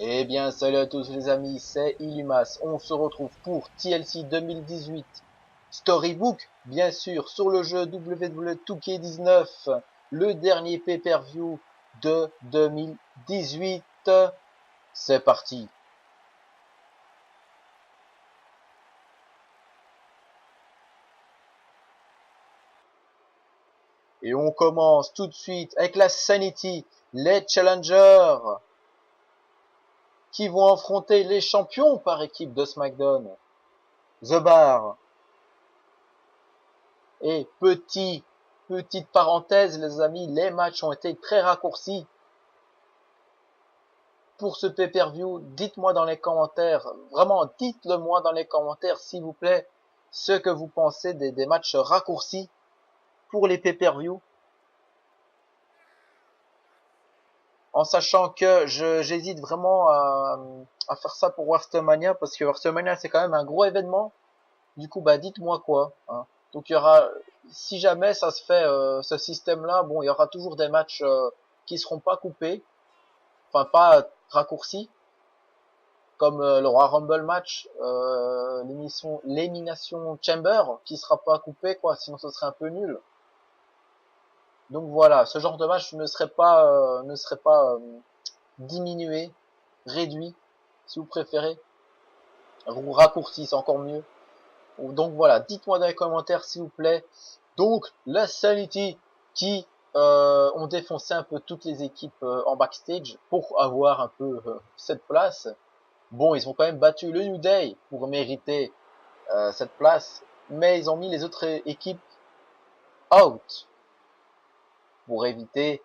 Eh bien, salut à tous les amis, c'est Ilimas. On se retrouve pour TLC 2018 Storybook, bien sûr, sur le jeu WWE 2K19, le dernier pay-per-view de 2018. C'est parti. Et on commence tout de suite avec la Sanity, les challengers, qui vont affronter les champions par équipe de SmackDown, The Bar. Et petite parenthèse les amis, les matchs ont été très raccourcis pour ce pay-per-view. Dites-moi dans les commentaires, vraiment dites-le moi dans les commentaires s'il vous plaît, ce que vous pensez des matchs raccourcis pour les pay-per-view. En sachant que j'hésite vraiment à faire ça pour WrestleMania, parce que WrestleMania c'est quand même un gros événement. Du coup, bah dites-moi quoi. Hein. Donc il y aura, si jamais ça se fait ce système-là, bon, il y aura toujours des matchs qui seront pas coupés, enfin pas raccourcis, comme le Royal Rumble match, l'élimination Chamber, qui sera pas coupé quoi, sinon ce serait un peu nul. Donc voilà, ce genre de match ne serait pas diminué, réduit, si vous préférez, ou raccourci, c'est encore mieux. Donc voilà, dites-moi dans les commentaires s'il vous plaît. Donc la Sanity qui ont défoncé un peu toutes les équipes en backstage pour avoir un peu cette place. Bon, ils ont quand même battu le New Day pour mériter cette place, mais ils ont mis les autres équipes out pour éviter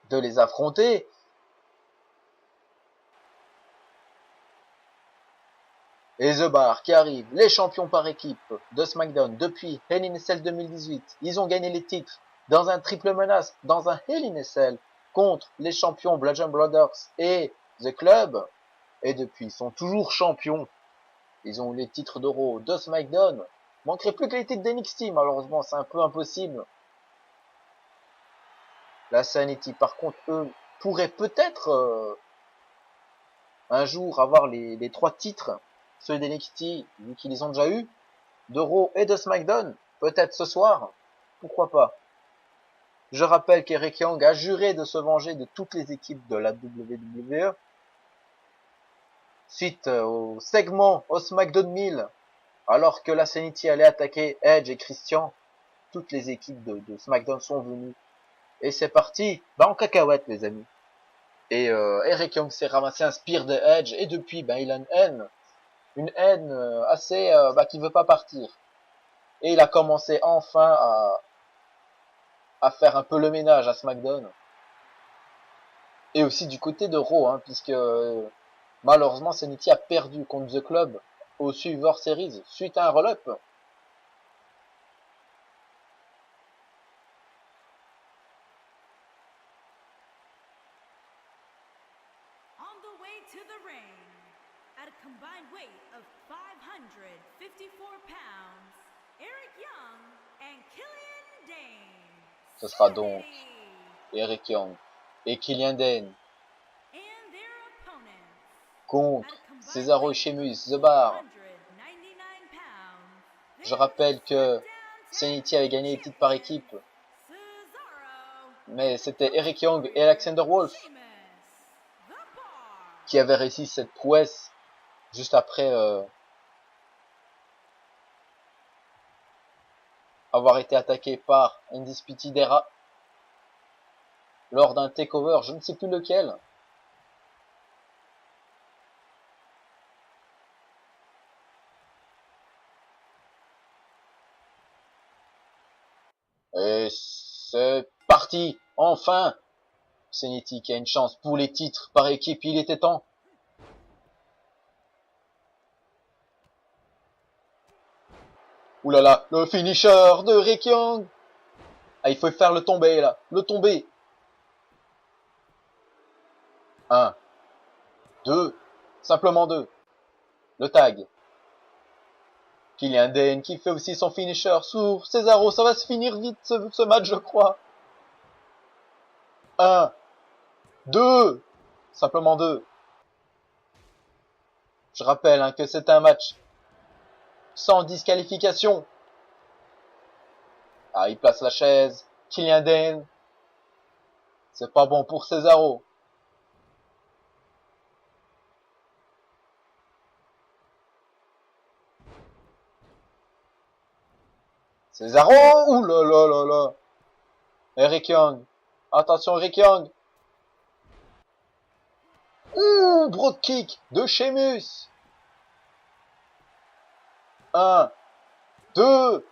de les affronter. Et The Bar qui arrive, les champions par équipe de SmackDown depuis Hell in a Cell 2018. Ils ont gagné les titres dans un triple menace, dans un Hell in a Cell contre les champions Bludgeon Brothers et The Club. Et depuis, ils sont toujours champions. Ils ont eu les titres de Raw, de SmackDown. Manquerait plus que les titres d'NXT, malheureusement, c'est un peu impossible. La Sanity, par contre, eux, pourraient peut-être un jour avoir les trois titres, ceux d'NXT, vu qu'ils les ont déjà eu, de Raw et de SmackDown, peut-être ce soir, pourquoi pas. Je rappelle qu'Eric Young a juré de se venger de toutes les équipes de la WWE, suite au segment au SmackDown 1000, alors que la Sanity allait attaquer Edge et Christian, toutes les équipes de SmackDown sont venues. Et c'est parti, bah en cacahuète les amis. Et Eric Young s'est ramassé un spear de Edge, et depuis, bah il a une haine assez, qui veut pas partir. Et il a commencé enfin à faire un peu le ménage à SmackDown. Et aussi du côté de Raw, hein, puisque malheureusement Sanity a perdu contre The Club au Survivor Series suite à un roll-up. On the way to the ring, at a combined weight of 554 pounds, Eric Young and Killian Dane. Ce sera donc Eric Young et Killian Dane contre Cesaro et Sheamus, The Bar. Je rappelle que Sanity avait gagné les titres par équipe, mais c'était Eric Young et Alexander Wolf qui avaient réussi cette prouesse juste après avoir été attaqué par Undisputed Era lors d'un takeover, je ne sais plus lequel. Et c'est parti, enfin. Sanity qui a une chance pour les titres par équipe, il était temps. Ouh là là, le finisher de Rick Young. Ah, il faut faire le tomber là, le tomber. 1, 2, simplement 2. Le tag. Killian Dane qui fait aussi son finisher sur Cesaro, ça va se finir vite ce match je crois. 1, 2, simplement 2. Je rappelle hein, que c'est un match sans disqualification. Ah, il place la chaise. Killian Dane. C'est pas bon pour Cesaro. Cesaro. Ouh là là là là. Eric Young. Attention Eric Young. Ouh, broad kick de Sheamus. 1, 2.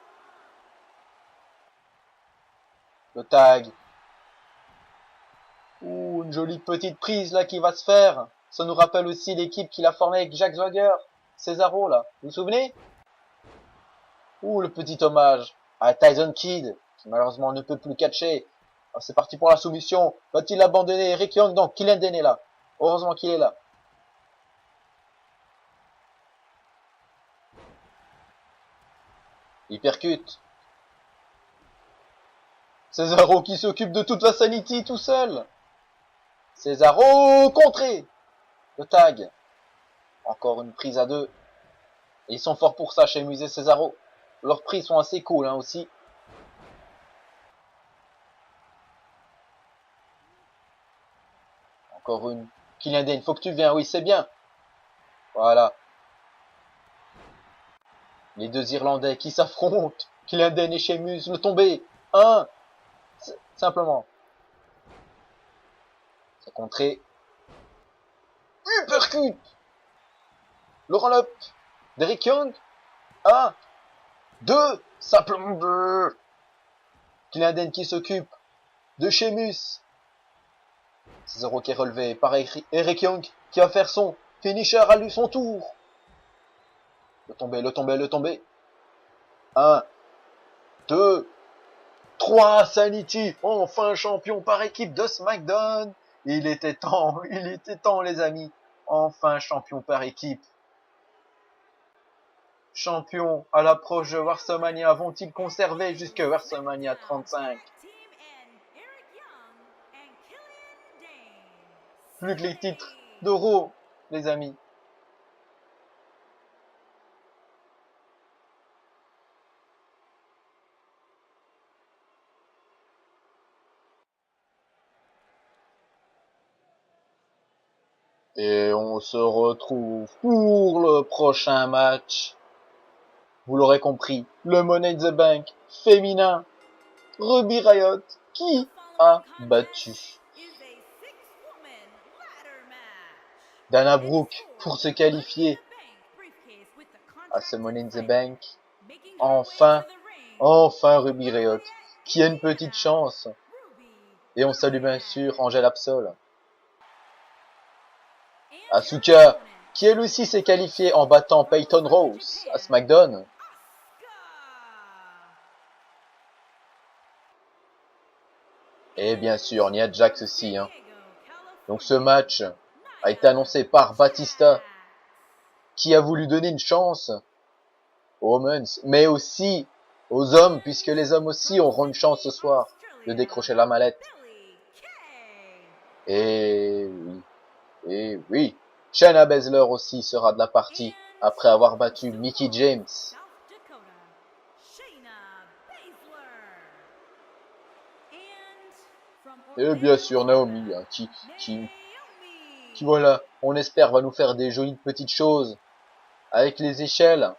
Le tag. Ouh, une jolie petite prise là qui va se faire. Ça nous rappelle aussi l'équipe qu'il a formée avec Jack Swagger. Cesaro là. Vous vous souvenez? Ouh, le petit hommage à Tyson Kidd, qui malheureusement ne peut plus catcher. C'est parti pour la soumission. Va-t-il abandonner Eric Young? Non, Killian Dane est là. Heureusement qu'il est là. Il percute. Cesaro qui s'occupe de toute la sanity tout seul. Cesaro contré. Le tag. Encore une prise à deux. Et ils sont forts pour ça chez Musée Cesaro. Leurs prix sont assez cool hein, aussi. Encore une. Killian Dane, faut que tu viennes. Oui, c'est bien. Voilà. Les deux Irlandais qui s'affrontent. Killian Dane et Sheamus, le tombé. 1. Simplement. C'est contré. Uppercut. Le roll-up d'Eric Young. 1. 2. Simplement 2. Killian Dane qui s'occupe de Sheamus. Cesaro qui est relevé par Eric Young qui va faire son finisher à lui son tour. Le tomber, le tomber, le tomber. 1, 2, 3, Sanity, enfin champion par équipe de SmackDown. Il était temps les amis. Enfin champion par équipe. Champion à l'approche de WrestleMania, vont-ils conserver jusque WrestleMania 35? Plus que les titres d'Euro, les amis. Et on se retrouve pour le prochain match. Vous l'aurez compris, le Money in the Bank féminin. Ruby Riott qui a battu Dana Brooke pour se qualifier à ce Money in the Bank. Enfin Ruby Riott qui a une petite chance. Et on salue bien sûr Angel Absol. Asuka qui elle aussi s'est qualifiée en battant Peyton Ross à SmackDown. Et bien sûr Nia Jax aussi. Donc ce match a été annoncé par Batista qui a voulu donner une chance aux Women's, mais aussi aux hommes, puisque les hommes aussi auront une chance ce soir de décrocher la mallette. Et oui, Shayna Baszler aussi sera de la partie après avoir battu Mickie James. Et bien sûr Naomi qui voilà, on espère va nous faire des jolies petites choses avec les échelles.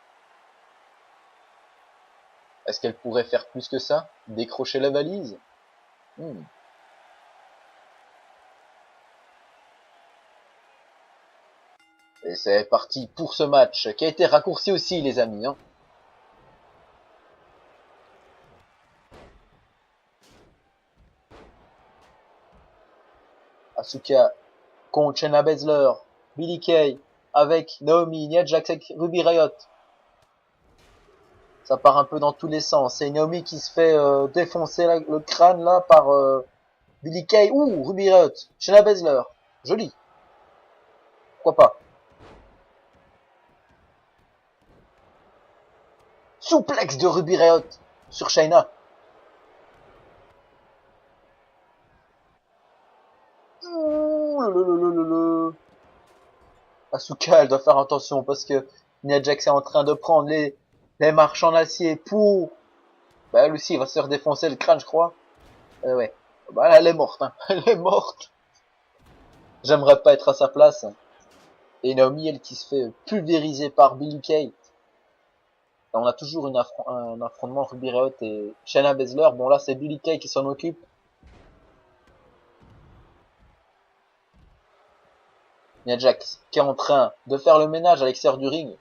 Est-ce qu'elle pourrait faire plus que ça? Décrocher la valise? Et c'est parti pour ce match qui a été raccourci aussi les amis. Asuka contre Shayna Baszler, Billie Kay avec Naomi, Nia Jax avec Ruby Riott. Ça part un peu dans tous les sens. C'est Naomi qui se fait défoncer le crâne là par Billie Kay. Ouh, Ruby Riott, Shayna Baszler. Joli. Pourquoi pas. Souplex de Ruby Riott sur Shayna. Asuka, elle doit faire attention parce que Nia Jax est en train de prendre les marches en acier pour... Bah, elle aussi, elle va se faire défoncer le crâne, je crois. Ouais. Bah, là, elle est morte, hein. Elle est morte. J'aimerais pas être à sa place. Et Naomi, elle qui se fait pulvériser par Billie Kay. On a toujours un affrontement Ruby Riott et Shayna Baszler. Bon, là, c'est Billie Kay qui s'en occupe. Nia Jax qui est en train de faire le ménage à l'extérieur du ring.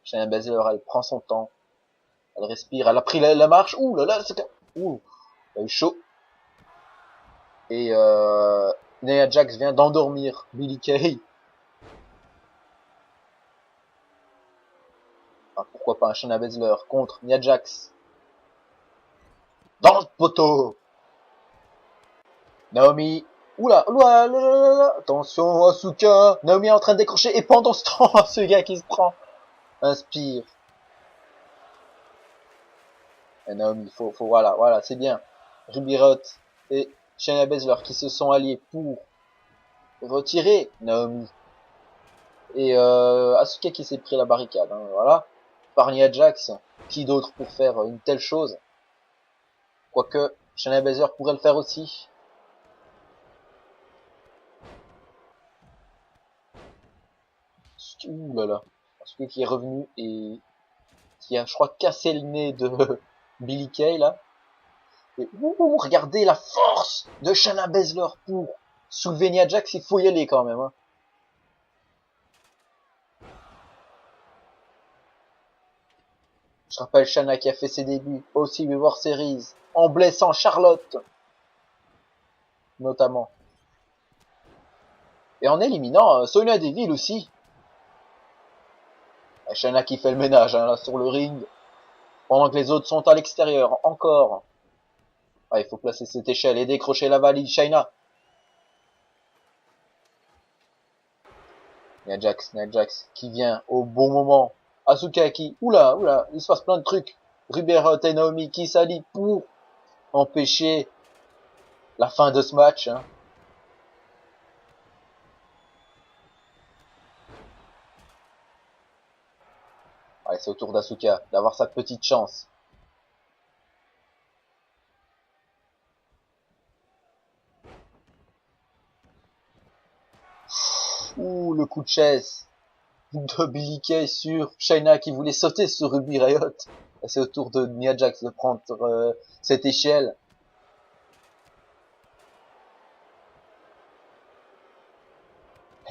Shayna Baszler, elle prend son temps. Elle respire, elle a pris la marche. Ouh là là, c'est... Ouh, elle a eu chaud. Et Nia Jax vient d'endormir Billie Kay. Enfin, pourquoi pas un Shayna Baszler contre Nia Jax. Dans le poteau. Naomi. Oula, oula, oula, attention, Asuka. Naomi est en train de décrocher. Et pendant ce temps, ce gars qui se prend. Inspire. Et Naomi, voilà, c'est bien. Ruby Riott et Shayna Baszler qui se sont alliés pour retirer Naomi. Et Asuka qui s'est pris la barricade, hein, voilà. Par Nia Jax, qui d'autre pour faire une telle chose? Quoique, Shayna Baszler pourrait le faire aussi. Ouh là là. Asuka qui est revenu et qui a, je crois, cassé le nez de Billie Kay, là. Et regardez la force de Shayna Baszler pour soulever Nia Jax, il faut y aller quand même, hein. Je rappelle Shayna qui a fait ses débuts au Survivor Series en blessant Charlotte, notamment. Et en éliminant Sonya Deville aussi. Et Shayna qui fait le ménage, hein, là, sur le ring. Pendant que les autres sont à l'extérieur, encore. Ah, il faut placer cette échelle et décrocher la valise, Shayna. Nia Jax qui vient au bon moment. Asuka qui, oula, il se passe plein de trucs. Ruby Riott et Naomi qui s'allient pour empêcher la fin de ce match, hein. Allez, c'est au tour d'Asuka d'avoir sa petite chance. Ouh, le coup de chaise de Billie Kay sur Shayna qui voulait sauter sur Ruby Riott. C'est au tour de Nia Jax de prendre cette échelle.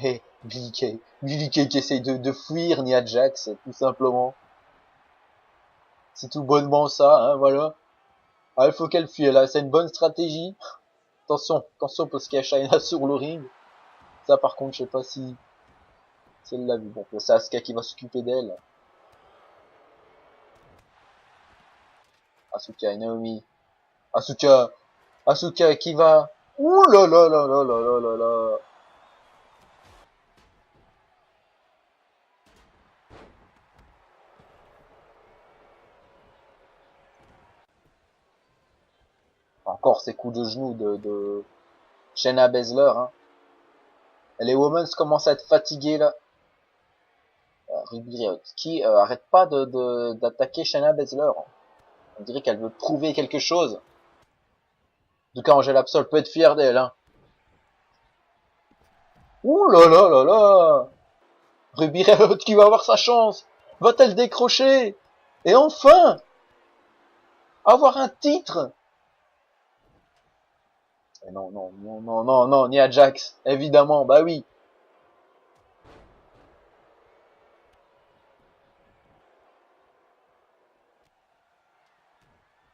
Et Billie Kay qui essaye de fuir Nia Jax, tout simplement. C'est tout bonnement ça, hein, voilà. Ah, il faut qu'elle fuit, là, c'est une bonne stratégie. Attention parce qu'il y a Shayna sur le ring. Ça par contre, je sais pas si elle l'a vu. Bon, c'est Asuka qui va s'occuper d'elle. Asuka et Naomi. Asuka qui va... Ouh là là là là là là là là. Encore ces coups de genoux de Shayna Baszler, hein. Et les Women's commencent à être fatiguées, là. Ruby Riott, qui arrête pas d'attaquer Shayna Baszler. On dirait qu'elle veut prouver quelque chose. En tout cas, Angel Absol peut être fier d'elle, hein. Ouh là là là là. Ruby Riott qui va avoir sa chance. Va-t-elle décrocher? Et enfin avoir un titre? Et non, Nia Jax, évidemment, bah oui.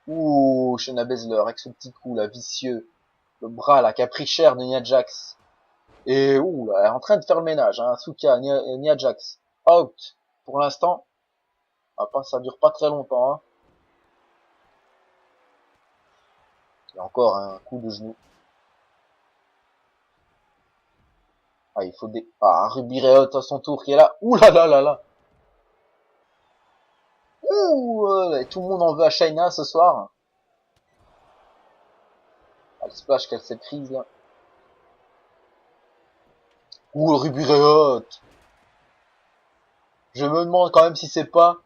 Ouh, Shayna Baszler avec ce petit coup là, vicieux. Le bras là qui a pris cher de Nia Jax. Et ouh, là, elle est en train de faire le ménage, hein. Asuka, Nia Jax, out. Pour l'instant, ça dure pas très longtemps, hein. Il y a encore un coup de genou. Ah, il faut des... Ah, Ruby Riott à son tour qui est là. Ouh là là là là. Ouh, tout le monde en veut à Shayna ce soir. Ah, le splash qu'elle s'est prise là. Ouh, le Ruby Riott. Je me demande quand même si c'est pas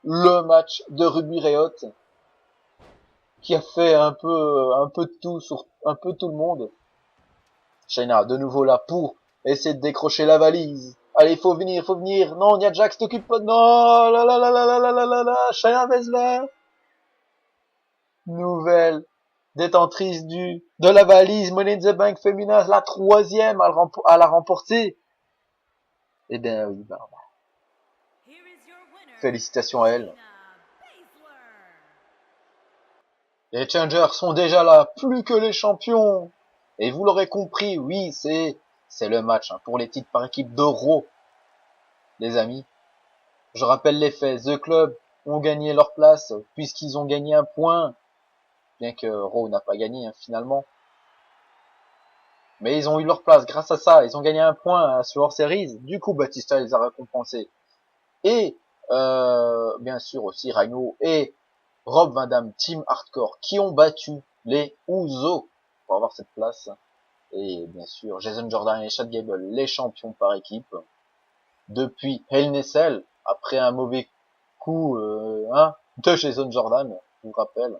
le match de Ruby Riott qui a fait un peu de tout sur un peu tout le monde. Shayna, de nouveau là pour essayer de décrocher la valise. Allez, faut venir. Non, Nia Jax t'occupe pas. Non, la. Shayna Baszler. Nouvelle détentrice de la valise Money in the Bank féminin, la troisième à la remporter. Eh bien, oui, bah, félicitations à elle. Les challengers sont déjà là, plus que les champions. Et vous l'aurez compris, oui, c'est le match pour les titres par équipe de Raw, les amis. Je rappelle les faits. The Club ont gagné leur place puisqu'ils ont gagné un point, bien que Raw n'a pas gagné finalement. Mais ils ont eu leur place grâce à ça. Ils ont gagné un point sur Hors Series. Du coup, Batista les a récompensés. Et bien sûr aussi Rhino et Rob Van Dam, Team Hardcore, qui ont battu les Usos pour avoir cette place. Et bien sûr, Jason Jordan et Chad Gable, les champions par équipe. Depuis Hell in a Cell, après un mauvais coup de Jason Jordan, je vous rappelle.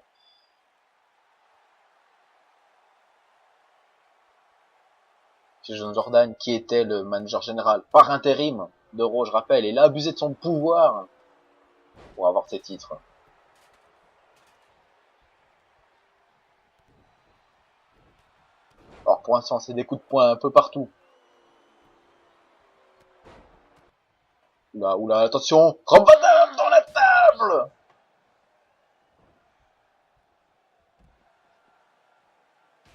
Jason Jordan, qui était le manager général par intérim de Raw, je rappelle, et il a abusé de son pouvoir pour avoir ses titres. Alors pour l'instant, c'est des coups de poing un peu partout. Oula, attention, Rob Van Dam dans la table.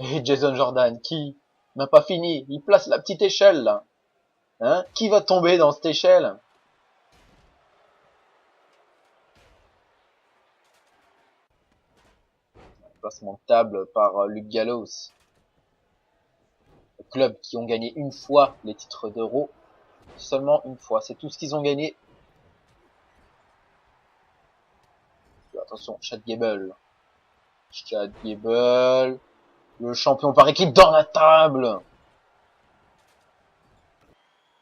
Et Jason Jordan, qui n'a pas fini, il place la petite échelle là. Hein, qui va tomber dans cette échelle? Placement de table par Luke Gallows. Le club qui ont gagné une fois les titres d'Euro. Seulement une fois, c'est tout ce qu'ils ont gagné. Attention, Chad Gable. Le champion par équipe dans la table.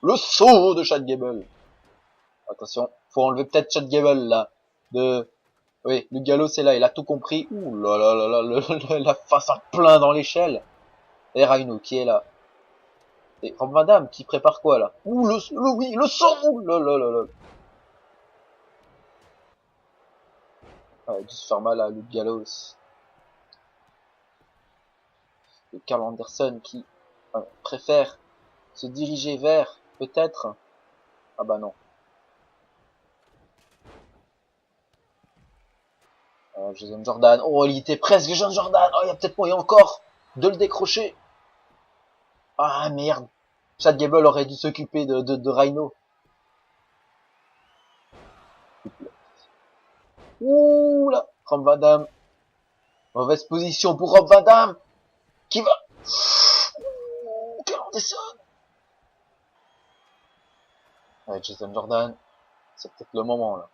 Le saut de Chad Gable. Attention, faut enlever peut-être Chad Gable là. Oui, le galop c'est là, il a tout compris. Ouh là là là là, la face à plein dans l'échelle. Et Rhino qui est là. Et Rob Van Dam qui prépare quoi là? Ouh le saut. Ouh là là là là. Ah, il a dû se faire mal à Luke Gallows. Et Carl Anderson qui préfère se diriger vers, peut-être. Ah bah non. Jason Jordan. Oh, il était presque Jason Jordan. Oh, il y a peut-être moyen encore de le décrocher. Ah merde. Chad Gable aurait dû s'occuper de Rhino. Ouh là. Rob Van Dam. Mauvaise position pour Rob Van Dam. Qui va. Ouh, quel Anderson. Ouais, Jason Jordan. C'est peut-être le moment là.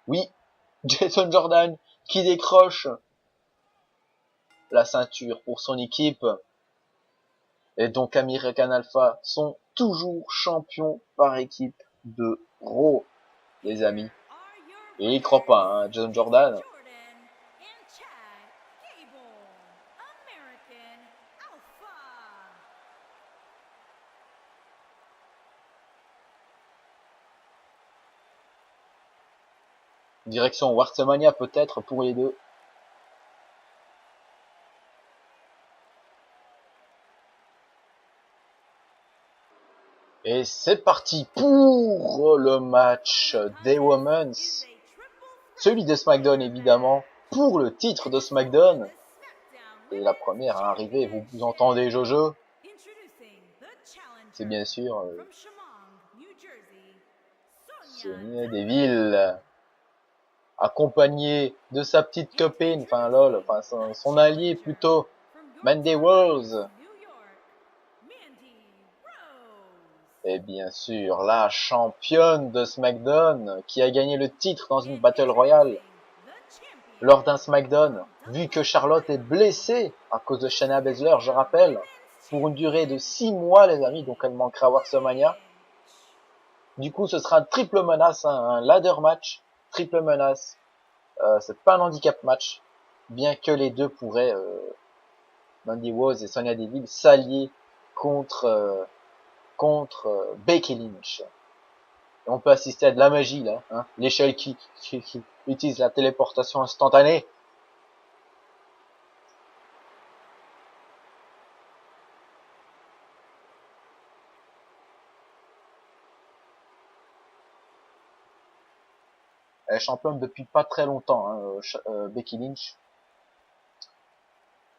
Oui. Jason Jordan qui décroche la ceinture pour son équipe. Et donc American Alpha sont toujours champions par équipe de Raw, les amis. Et il croit pas, hein, Jason Jordan. Direction WrestleMania peut-être pour les deux. Et c'est parti pour le match des Women's. Celui de SmackDown évidemment, pour le titre de SmackDown. Et la première à arriver, vous entendez Jojo? C'est bien sûr Sonya Deville, accompagné de sa petite copine, son allié plutôt, Mandy Rose. Et bien sûr, la championne de SmackDown, qui a gagné le titre dans une Battle Royale lors d'un SmackDown, vu que Charlotte est blessée à cause de Shayna Baszler, je rappelle. pour une durée de 6 mois, les amis. Donc, elle manquera à WrestleMania. Du coup, ce sera un triple menace, hein, un ladder match, triple menace. C'est pas un handicap match, bien que les deux pourraient, Mandy Rose et Sonya Deville, s'allier contre Becky Lynch. Et on peut assister à de la magie là, hein, l'échelle qui utilise la téléportation instantanée. Elle est championne depuis pas très longtemps, hein, Becky Lynch.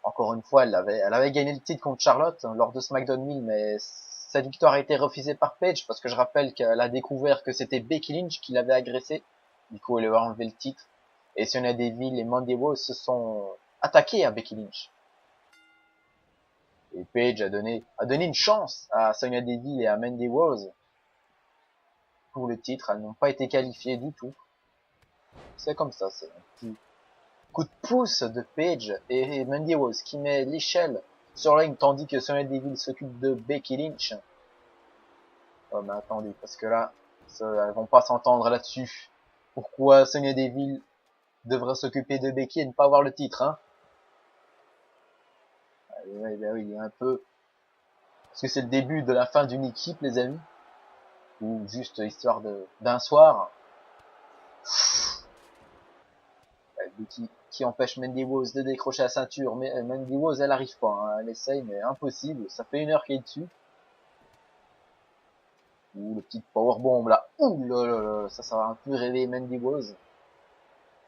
Encore une fois, elle avait gagné le titre contre Charlotte, hein, lors de SmackDown 1000, mais cette victoire a été refusée par Paige, parce que je rappelle qu'elle a découvert que c'était Becky Lynch qui l'avait agressée. Du coup, elle lui a enlevé le titre. Et Sonya Deville et Mandy Rose se sont attaqués à Becky Lynch. Et Paige a donné une chance à Sonya Deville et à Mandy Rose pour le titre. Elles n'ont pas été qualifiées du tout. C'est comme ça, c'est un petit coup de pouce de Paige et Mandy Rose qui met l'échelle sur la ligne tandis que Sonya Deville s'occupe de Becky Lynch. Oh mais attendez, parce que là, elles vont pas s'entendre là-dessus. Pourquoi Sonya Deville devrait s'occuper de Becky et ne pas avoir le titre, hein? Oui, un peu. Parce que c'est le début de la fin d'une équipe, les amis. Ou juste histoire d'un soir. Becky qui empêche Mandy Rose de décrocher la ceinture. Mais Mandy Rose, elle arrive pas, hein. Elle essaye, mais impossible. Ça fait 1 heure qu'elle est dessus. Ouh, le petit powerbomb là. Ouh là là là, ça va un peu réveiller Mandy Rose.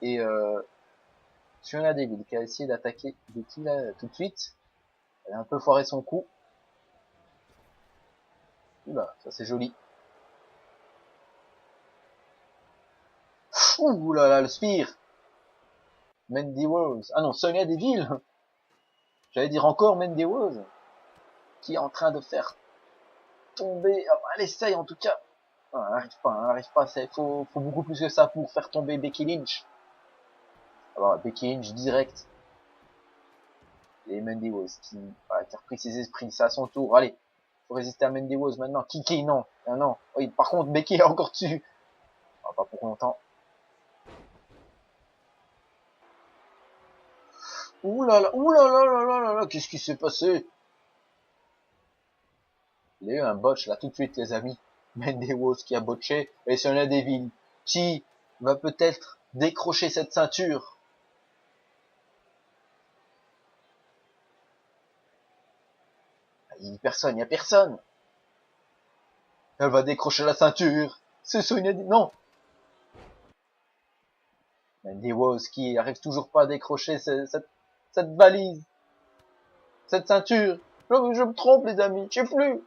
Et Sonya Deville qui a essayé d'attaquer Becky là tout de suite. Elle a un peu foiré son coup. Oula, ça c'est joli. Ouh là là, le spear. Mandy Rose. Ah non, Sonya Deville. J'allais dire encore Mandy Rose. Qui est en train de faire tomber. Ah, elle essaye en tout cas. Ah, elle arrive pas. Faut beaucoup plus que ça pour faire tomber Becky Lynch. Alors, Becky Lynch direct. Et Mandy Rose qui a repris ses esprits. C'est à son tour. Allez. Faut résister à Mandy Rose maintenant. Kiki, non. Ah, non. Oui, par contre, Becky est encore dessus. Ah, pas pour longtemps. Ouh là là, ouh là là là là là là, qu'est-ce qui s'est passé? Il y a eu un botch là tout de suite, les amis. Mandy Rose qui a botché et Sonya Deville qui va peut-être décrocher cette ceinture. Il y a personne. Elle va décrocher la ceinture. C'est Sonya Deville, non. Mandy Rose qui arrive toujours pas à décrocher cette valise, cette ceinture. Je me trompe, les amis, je sais plus.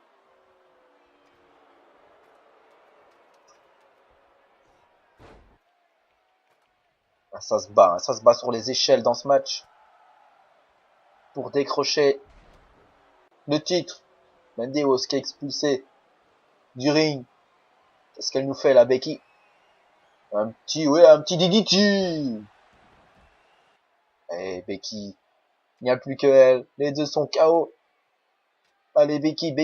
Ah, ça se bat sur les échelles dans ce match pour décrocher le titre. Mandy Rose qui est expulsée du ring. Qu'est-ce qu'elle nous fait là, Becky? Un petit DDT. Eh, Becky, il n'y a plus que elle. Les deux sont KO. Allez, Becky.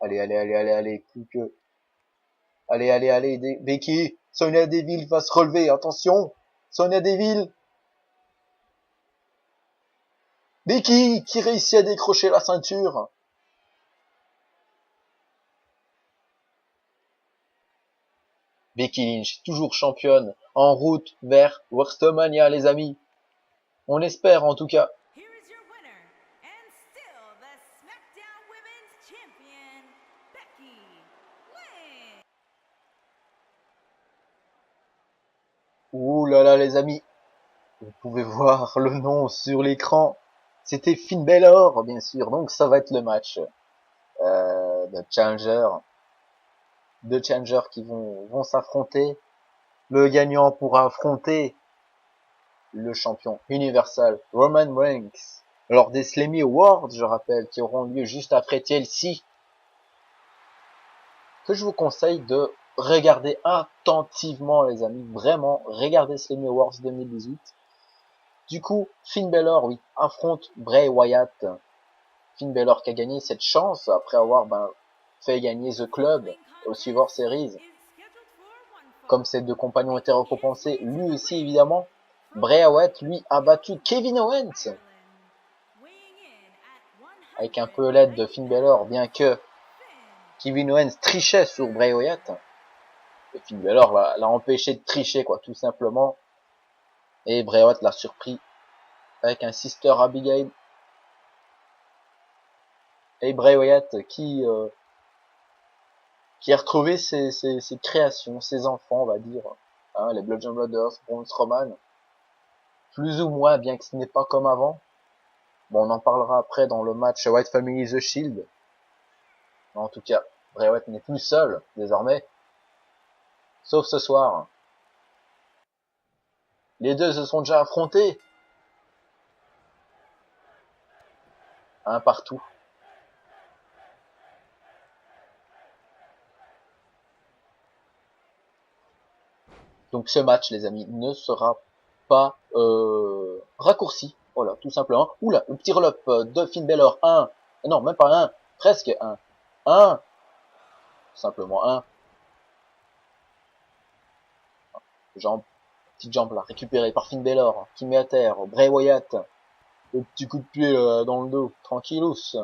Allez, plus que... Allez, Becky. Sonya Deville va se relever, attention. Sonya Deville. Becky qui réussit à décrocher la ceinture. Becky Lynch, toujours championne, en route vers WrestleMania, les amis. On espère en tout cas. Here is your winner, and still the SmackDown Women's Champion, Becky Lynch. Ouh là là, les amis. Vous pouvez voir le nom sur l'écran. C'était Finn Balor, bien sûr. Donc ça va être le match de Challenger. Deux challengers qui vont s'affronter. Le gagnant pourra affronter le champion universal Roman Reigns lors des Slammy Awards, je rappelle, qui auront lieu juste après TLC, que je vous conseille de regarder attentivement, les amis. Vraiment, regardez Slammy Awards 2018. Du coup, Finn Balor, oui, affronte Bray Wyatt Finn Balor qui a gagné cette chance après avoir fait gagner The Club au Survivor Series. Comme ses deux compagnons étaient récompensés, lui aussi évidemment, Bray Wyatt, lui, a battu Kevin Owens. Avec un peu l'aide de Finn Balor, bien que Kevin Owens trichait sur Bray Wyatt. Et Finn Balor l'a empêché de tricher, quoi, tout simplement. Et Bray Wyatt l'a surpris avec un Sister Abigail. Et Bray Wyatt qui a retrouvé ses créations, ses enfants, on va dire. Hein, les Bludgeon Brothers, Braun Strowman. Plus ou moins, bien que ce n'est pas comme avant. Bon, on en parlera après dans le match White Family The Shield. En tout cas, Bray Wyatt n'est plus seul, désormais. Sauf ce soir. Les deux se sont déjà affrontés. Un partout. Donc ce match, les amis, ne sera pas raccourci. Voilà, tout simplement. Oula, le petit roll-up de Finn Balor. Non, même pas un. Presque un. Simplement un. Petite jambe là, récupérée par Finn Balor, qui met à terre Bray Wyatt. Le petit coup de pied dans le dos, tranquillous. C'est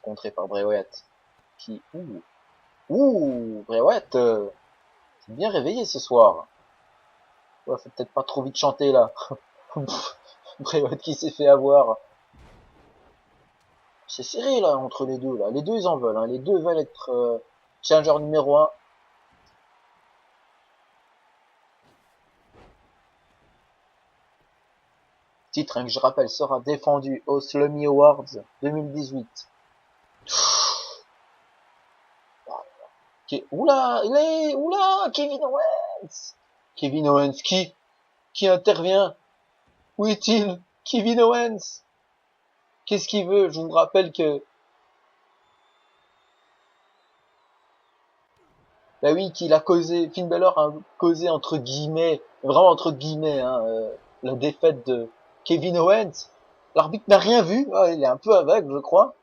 contré par Bray Wyatt. Bray Wyatt, c'est bien réveillé ce soir. Ouais, faut peut-être pas trop vite chanter là. Bray Wyatt qui s'est fait avoir. C'est serré là entre les deux là. Les deux ils en veulent. Hein. Les deux veulent être challenger numéro 1. Titre que je rappelle sera défendu aux Slummy Awards 2018. Oula, Kevin Owens. Kevin Owens qui intervient. Où est-il? Kevin Owens. Qu'est-ce qu'il veut? Je vous rappelle que bah oui, qu'il a causé, Finn Balor a causé entre guillemets, vraiment entre guillemets, la défaite de Kevin Owens. L'arbitre n'a rien vu, il est un peu aveugle, je crois.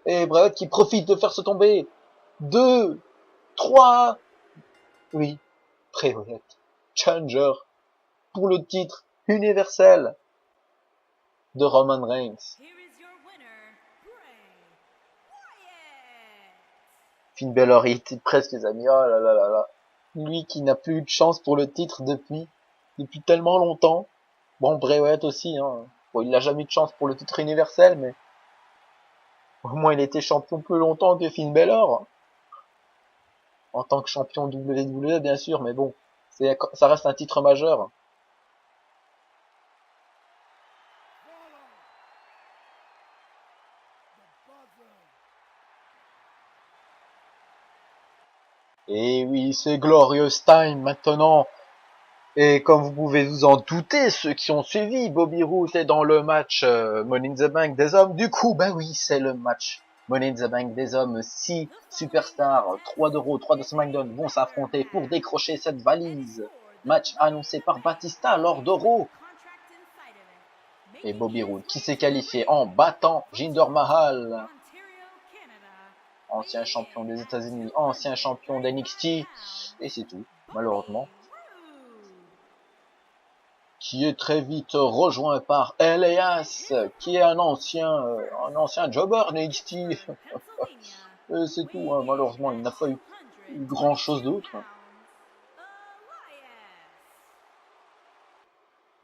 Et Bray Wyatt qui profite de faire se tomber 2, 3, oui, Bray Wyatt, challenger pour le titre universel de Roman Reigns. Finn Balor, il était presque les amis, oh là là là là. Lui qui n'a plus eu de chance pour le titre depuis tellement longtemps. Bon, Bray Wyatt aussi, hein. Bon, il n'a jamais eu de chance pour le titre universel, mais au moins il était champion plus longtemps que Finn Balor. En tant que champion WWE, bien sûr, mais bon, ça reste un titre majeur. Et oui, c'est Glorious Time maintenant. Et comme vous pouvez vous en douter, ceux qui ont suivi, Bobby Roode est dans le match Money in the Bank des hommes. Du coup, bah oui, c'est le match Money in the Bank des hommes. 6 superstars, 3 de Raw, 3 de SmackDown vont s'affronter pour décrocher cette valise. Match annoncé par Batista lors de Raw. Et Bobby Roode qui s'est qualifié en battant Jinder Mahal, ancien champion des États-Unis, ancien champion d'NXT, et c'est tout, malheureusement. Qui est très vite rejoint par Elias, qui est un ancien jobber NXT. Et c'est tout, hein. Malheureusement, il n'a pas eu grand chose d'autre.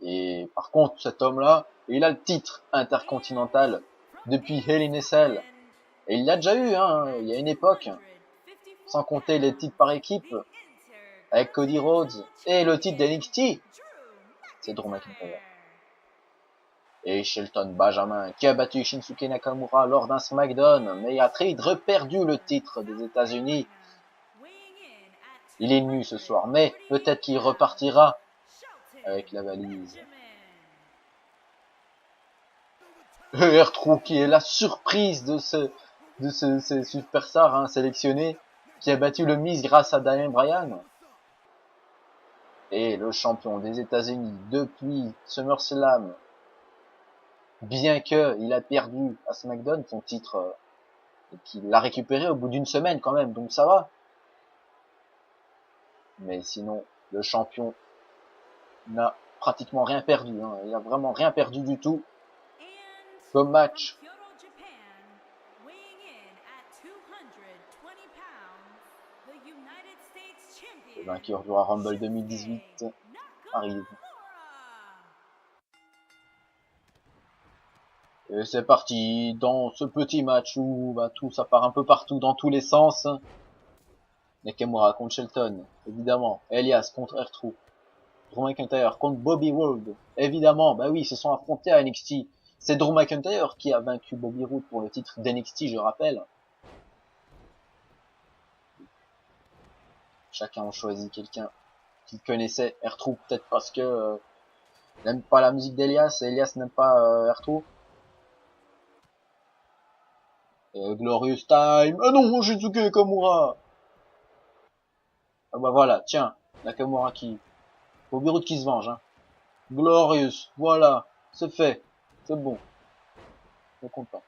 Et par contre, cet homme-là, il a le titre intercontinental depuis Hell in a Cell. Et il l'a déjà eu, hein, il y a une époque, sans compter les titres par équipe, avec Cody Rhodes et le titre d'NXT, c'est Drew McIntyre. Et Shelton Benjamin, qui a battu Shinsuke Nakamura lors d'un SmackDown, mais a très vite reperdu le titre des États-Unis. Il est nu ce soir, mais peut-être qu'il repartira avec la valise. R-Truth qui est la surprise de ce superstar sélectionné, qui a battu le Miz grâce à Daniel Bryan. Et le champion des États-Unis depuis SummerSlam Bien que il a perdu à SmackDown son titre, et qu'il l'a récupéré au bout d'une semaine quand même, donc ça va. Mais sinon, le champion n'a pratiquement rien perdu, hein. Il a vraiment rien perdu du tout. Comme match. Le vainqueur du Royal Rumble 2018 arrive. Et c'est parti dans ce petit match où bah, tout ça part un peu partout dans tous les sens. Nakamura contre Shelton, évidemment. Elias contre R-Truth. Drew McIntyre contre Bobby Roode, évidemment. Bah oui, ils se sont affrontés à NXT. C'est Drew McIntyre qui a vaincu Bobby Roode pour le titre d'NXT, je rappelle. Chacun a choisi quelqu'un qu'il connaissait. R-Truth peut-être parce que n'aime pas la musique d'Elias et Elias n'aime pas R-Truth. Glorious Time. Ah non, Shinsuke Nakamura. Ah bah voilà, tiens, Nakamura qui... Bobby Roode qui se venge, hein. Glorious, voilà, c'est fait, c'est bon. Je suis content.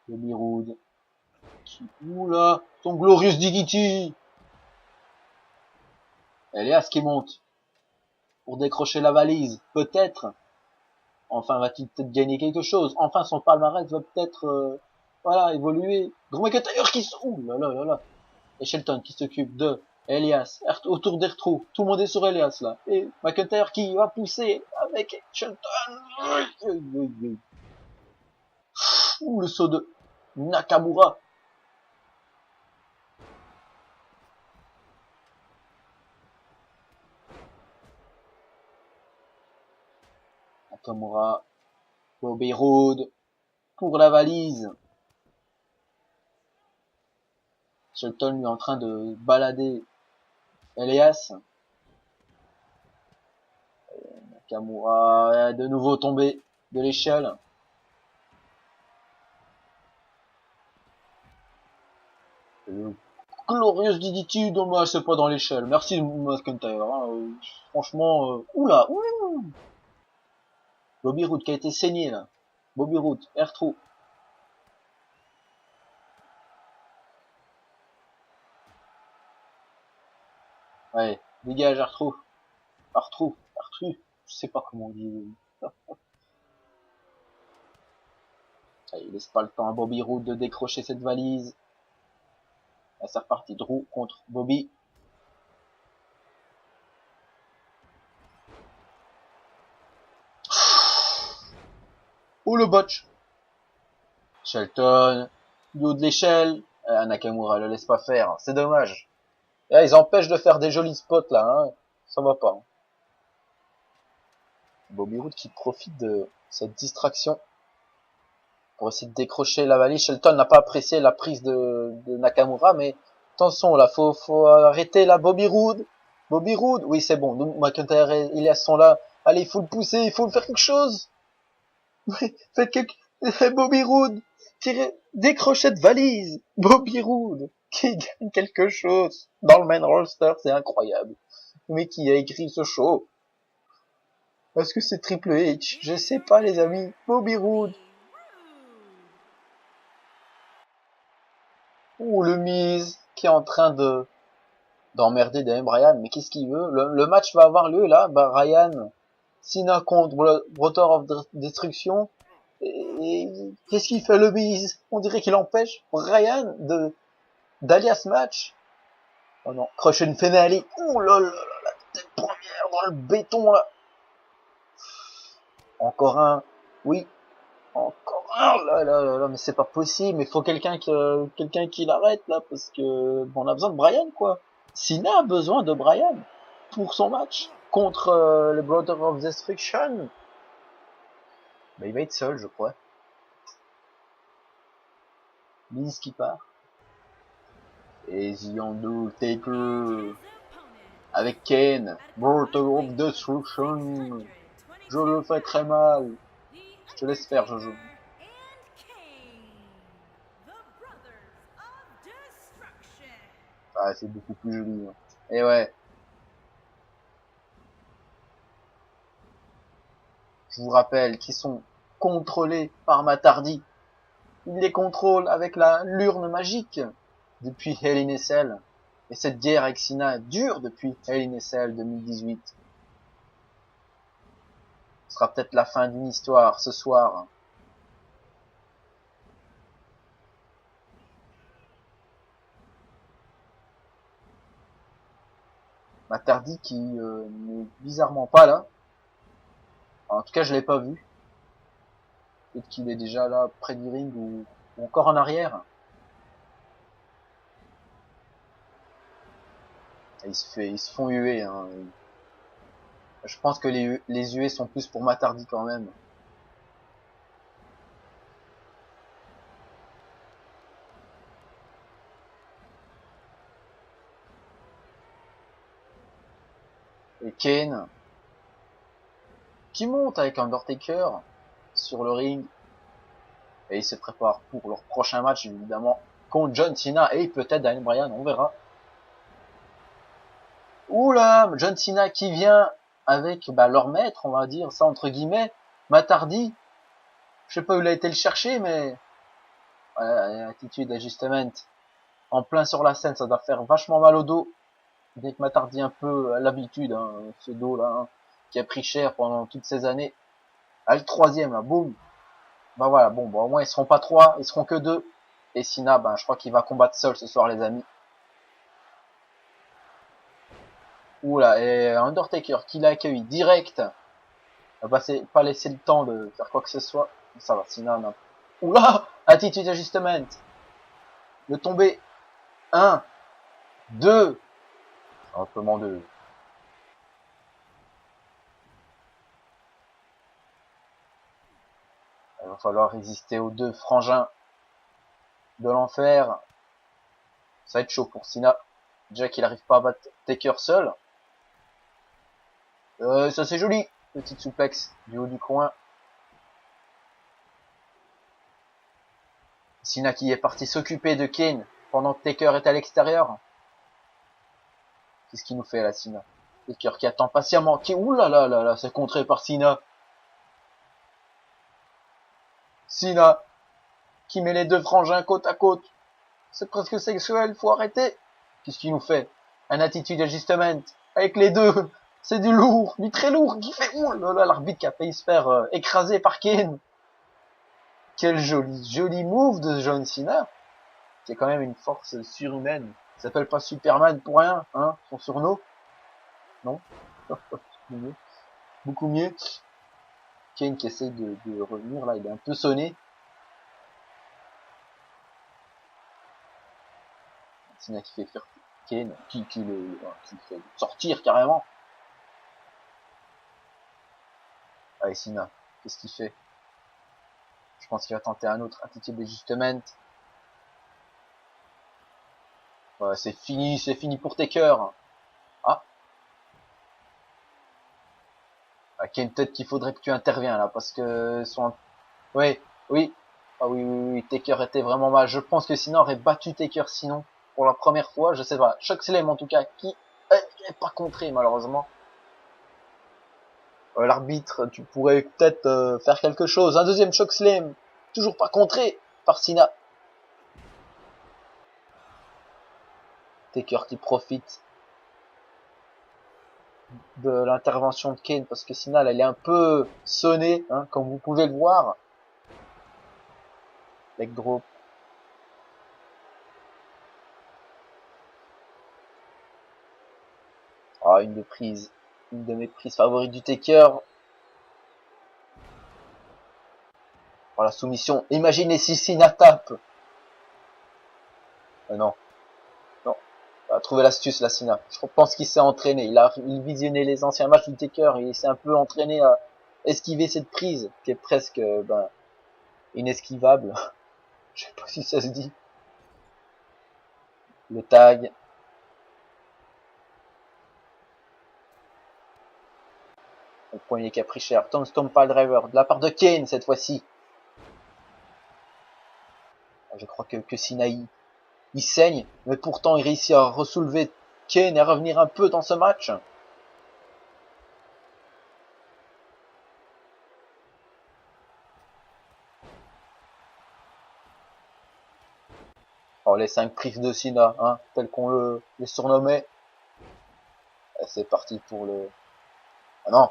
Bobby Roode. Oula, son Glorious DDT. Elias qui monte pour décrocher la valise, peut-être. Enfin, va-t-il peut-être gagner quelque chose. Enfin, son palmarès va peut-être, voilà, évoluer. Drew McIntyre qui se... Ouh là là là là. Et Shelton qui s'occupe de Elias, autour d'Ertro. Tout le monde est sur Elias, là. Et McIntyre qui va pousser avec Shelton. Ouh, le saut de Nakamura. Nakamura, Bobby Roode pour la valise. Shelton lui est en train de balader Elias. Nakamura est de nouveau tombé de l'échelle. Glorious DDT, dommage c'est pas dans l'échelle. Merci McIntyre. Hein. Franchement, oula, ouh. Bobby Roode qui a été saigné là. Bobby Roode, R-Truth. Ouais, dégage R-Truth. R-Truth, R-Truth. Je sais pas comment on dit. Il laisse pas le temps à Bobby Roode de décrocher cette valise. Là, c'est reparti. Drew contre Bobby. Oh le botch. Shelton, du haut de l'échelle. Nakamura le laisse pas faire. C'est dommage. Et là, ils empêchent de faire des jolis spots là. Hein. Ça va pas. Hein. Bobby Roode qui profite de cette distraction pour essayer de décrocher la valise. Shelton n'a pas apprécié la prise de Nakamura, mais attention là, faut arrêter là. Bobby Roode, oui c'est bon. Donc McIntyre et Elias sont là. Allez, il faut le pousser, il faut faire quelque chose. Faites quelque... Bobby Roode, décrochez de valise. Bobby Roode qui gagne quelque chose dans le main roster, c'est incroyable. Mais qui a écrit ce show? Est-ce que c'est Triple H? Je sais pas les amis. Bobby Roode. Ouh, le Miz qui est en train de d'emmerder Daniel Bryan. Mais qu'est-ce qu'il veut? Le match va avoir lieu là. Bah Ryan, Cena contre Brother of Destruction. Et qu'est-ce qu'il fait le Miz? On dirait qu'il empêche Ryan d'aller à ce match. Oh non, crush une finale. Ouh là là là, la tête première dans le béton là. Encore un. Oui. Encore un. Là là là là, mais c'est pas possible. Mais faut quelqu'un qui l'arrête là parce que bon, on a besoin de Bryan quoi. Cena a besoin de Bryan pour son match contre le Brother of Destruction. Bah, il va être seul, je crois. Miz qui part. Et The Undertaker avec Kane, Brother of Destruction. Je le fais très mal. Je te laisse faire, Jojo. Ah, c'est beaucoup plus joli. Hein. Et ouais. Je vous rappelle qu'ils sont contrôlés par Matardi. Il les contrôle avec l'urne magique depuis Hell in a Cell. Et cette guerre avec Cena dure depuis Hell in a Cell 2018. Ce sera peut-être la fin d'une histoire ce soir. Matardi qui n'est bizarrement pas là. En tout cas, je l'ai pas vu. Peut-être qu'il est déjà là près du ring ou encore en arrière. Et ils se font huer. Hein. Je pense que les huées sont plus pour Matardi quand même. Et Kane qui monte avec Undertaker sur le ring. Et ils se préparent pour leur prochain match évidemment contre John Cena et peut-être Daniel Bryan, on verra. Oula, John Cena qui vient avec leur maître, on va dire ça entre guillemets, Matardi. Je sais pas où il a été le chercher, mais attitude adjustment en plein sur la scène, ça doit faire vachement mal au dos. Dès que Matardi un peu à l'habitude, hein, ce dos là, hein, qui a pris cher pendant toutes ces années. Ah, le troisième là, boum. Bah voilà, bon, au moins ils seront pas trois, ils seront que deux. Et Cena, je crois qu'il va combattre seul ce soir, les amis. Oula, et Undertaker qui l'a accueilli direct. Pas laisser le temps de faire quoi que ce soit. Ça va, Cena, non. Oula, attitude adjustment. Le tomber. 1, 2. Simplement 2. Il va falloir résister aux deux frangins de l'enfer. Ça va être chaud pour Cena. Déjà qu'il n'arrive pas à battre Taker seul. Ça c'est joli. Petite souplex du haut du coin. Cena qui est parti s'occuper de Kane pendant que Taker est à l'extérieur. Qu'est-ce qu'il nous fait là, Cena? Taker qui attend patiemment. Ouh là là là là, c'est contré par Cena. Cena qui met les deux frangins côte à côte. C'est presque sexuel, faut arrêter. Qu'est-ce qu'il nous fait? Un attitude adjustment avec les deux. C'est du lourd, du très lourd qui fait ouh là là, l'arbitre qui a failli se faire écraser par Kane. Quel joli move de John Cena, qui a quand même une force surhumaine. Il s'appelle pas Superman pour rien, hein, son surnom. Non. Beaucoup mieux. Kane qui essaie de revenir là, il est un peu sonné. Cena qui fait faire Kane, qui fait sortir carrément. Allez, Cena, qu'est-ce qu'il fait? Je pense qu'il va tenter un autre attitude d'ajustement. Ouais, c'est fini pour Taker. Ah. Kane, peut-être qu'il faudrait que tu interviens là, parce que oui, oui. Ah oui, Taker était vraiment mal. Je pense que Cena aurait battu Taker sinon, pour la première fois, je sais pas. Chokeslam en tout cas, qui est pas contré malheureusement. L'arbitre, tu pourrais peut-être faire quelque chose. Un deuxième Chokeslam, toujours pas contré par Cena. Taker qui profite de l'intervention de Kane parce que Cena elle est un peu sonnée, hein, comme vous pouvez le voir. Leg drop. Ah, une de mes prises favorites du Taker. Voilà, soumission. Imaginez si Cena tape. Non. Non. Il a trouvé l'astuce, la Cena. Je pense qu'il s'est entraîné. Il visionnait les anciens matchs du Taker. Il s'est un peu entraîné à esquiver cette prise, qui est presque, inesquivable. Je sais pas si ça se dit. Le tag. Le premier qui a pris cher. Tombstone Pile Driver. De la part de Kane, cette fois-ci. Je crois que Sinaï Il saigne, mais pourtant il réussit à ressoulever Kane et à revenir un peu dans ce match. Alors les 5 prises de Cena, hein, tel qu'on les surnommait. Et c'est parti pour le... Ah non,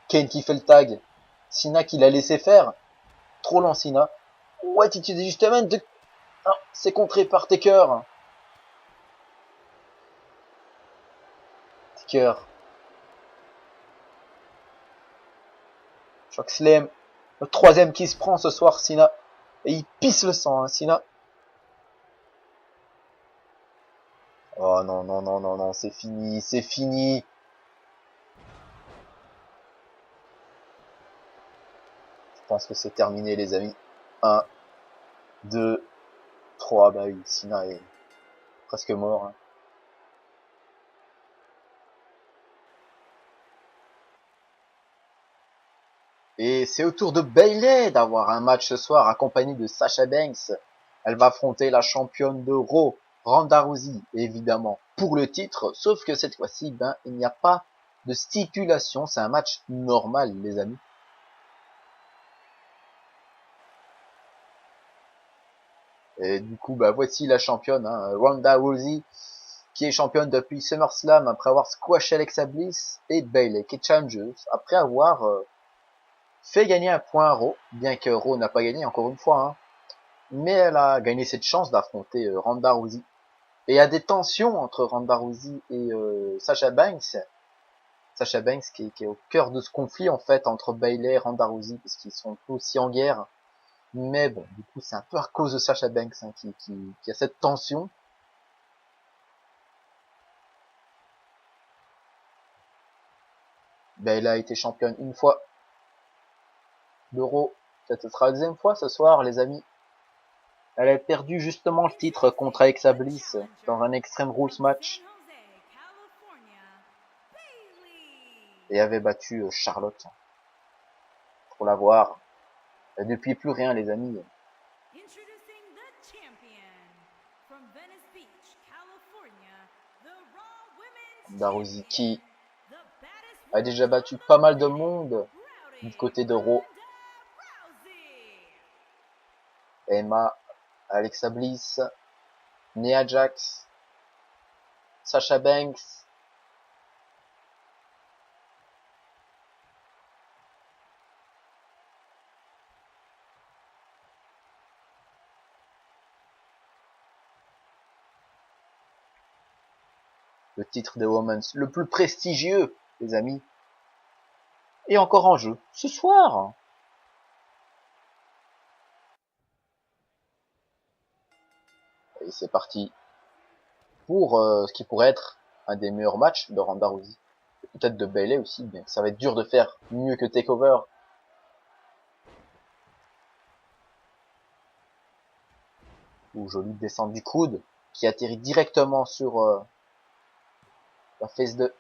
Kane qui fait le tag. Cena qui l'a laissé faire. Trop lent Cena. Ouais, attitude d'ajustement de... Ah, c'est contré par Taker. Taker. Slam. Le troisième qui se prend ce soir, Cena. Et il pisse le sang, hein, Cena. Oh non, non, non, non, non, c'est fini, c'est fini. Je pense que c'est terminé, les amis. 1, 2, 3, bah oui, Cena est presque mort. Hein. Et c'est au tour de Bayley d'avoir un match ce soir accompagné de Sasha Banks. Elle va affronter la championne de Raw, Ronda Rousey, évidemment, pour le titre. Sauf que cette fois-ci, ben, il n'y a pas de stipulation. C'est un match normal, les amis. Et du coup, bah, voici la championne, hein, Ronda Rousey, qui est championne depuis SummerSlam après avoir squashé Alexa Bliss, et Bayley, qui est challengeuse, après avoir fait gagner un point à Raw, bien que Raw n'a pas gagné encore une fois, hein. Mais elle a gagné cette chance d'affronter Ronda Rousey. Et il y a des tensions entre Ronda Rousey et Sasha Banks. Sasha Banks qui est au cœur de ce conflit en fait entre Bayley et Ronda Rousey, parce qu'ils sont aussi en guerre. Mais bon, du coup, c'est un peu à cause de Sasha Banks hein, qui a cette tension. Bayley a été championne une fois d'Euro. Peut-être ce sera la deuxième fois ce soir, les amis. Elle a perdu justement le titre contre Alexa Bliss dans un Extreme Rules match. Et avait battu Charlotte pour l'avoir. Et depuis plus rien, les amis. Ronda Rousey qui a déjà battu pas mal de monde du côté de Raw. Emma, Alexa Bliss, Nia Jax, Sasha Banks. Le titre des Women's le plus prestigieux, les amis, est encore en jeu ce soir. Et c'est parti pour ce qui pourrait être un des meilleurs matchs de Ronda Rousey. Et peut-être de Bayley aussi, bien que ça va être dur de faire mieux que Takeover. Ou jolie descente du coude qui atterrit directement sur la fesse de...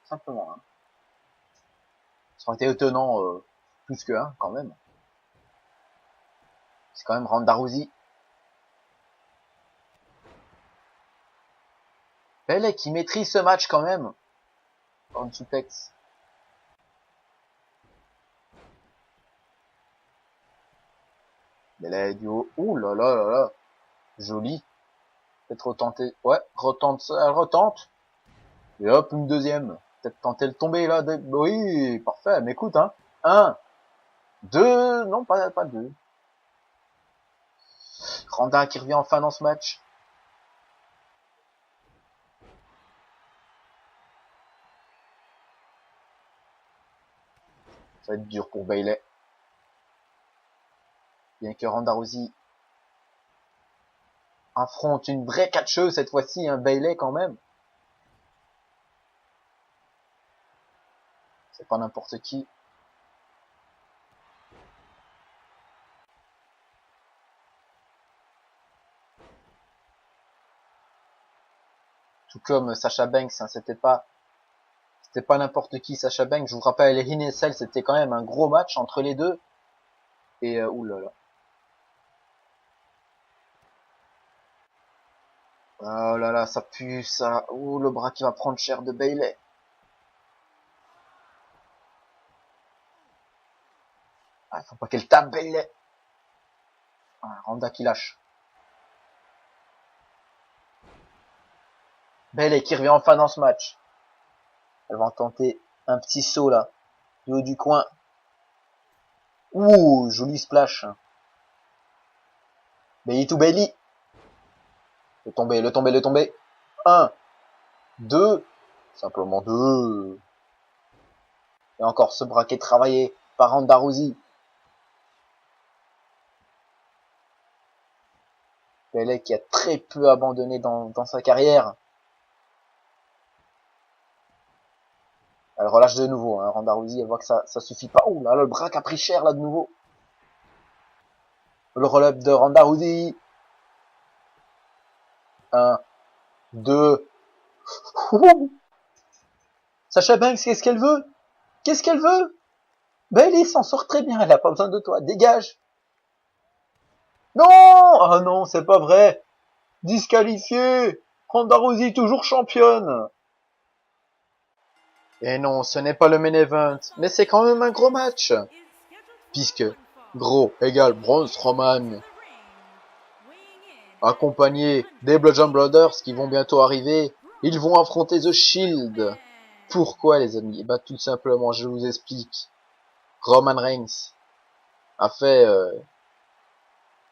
Simplement, hein. Ça aurait été étonnant plus que un, quand même. C'est quand même Ronda Rousey. Bayley qui maîtrise ce match quand même. En suplex. Bayley du haut. Ouh là là là là. Joli. Peut-être retenter. Ouais, retente, elle retente. Et hop, une deuxième. Peut-être tenter le tomber là. Oui, parfait. Mais écoute, hein. 1, 2, non, pas 2. Ronda qui revient enfin dans ce match. Ça va être dur pour Bayley. Bien que Ronda Rousey affronte une vraie catcheuse cette fois-ci, un Bayley quand même. C'est pas n'importe qui. Tout comme Sasha Banks, hein, c'était pas n'importe qui Sasha Banks. Je vous rappelle, les in Cell, c'était quand même un gros match entre les deux. Et oulala. Oh là là, ça pue ça. Ouh, le bras qui va prendre cher de Bailey. Ah, faut pas qu'elle tape Bailey. Ah, Randa qui lâche. Bailey qui revient enfin dans ce match. Elle va en tenter un petit saut là, du haut du coin. Ouh, joli splash. Bailey to Bailey. Le tomber. Un, deux, simplement deux. Et encore ce braquet travaillé par Ronda Rousey. Bailey qui a très peu abandonné dans sa carrière. Elle relâche de nouveau, hein. Ronda Rousey, elle voit que ça suffit pas. Ouh là, le braque a pris cher là de nouveau. Le roll-up de Ronda Rousey. Un, deux. Ouh. Sacha Banks, qu'est-ce qu'elle veut? Qu'est-ce qu'elle veut? Bailey s'en sort très bien, elle a pas besoin de toi. Dégage. Non! Ah non, c'est pas vrai. Disqualifié. Ronda Rousey toujours championne. Et non, ce n'est pas le main event, mais c'est quand même un gros match. Puisque gros égale Braun Strowman, accompagné des Bludgeon Brothers qui vont bientôt arriver. Ils vont affronter The Shield. Pourquoi les amis? Eh ben tout simplement, je vous explique. Roman Reigns a fait,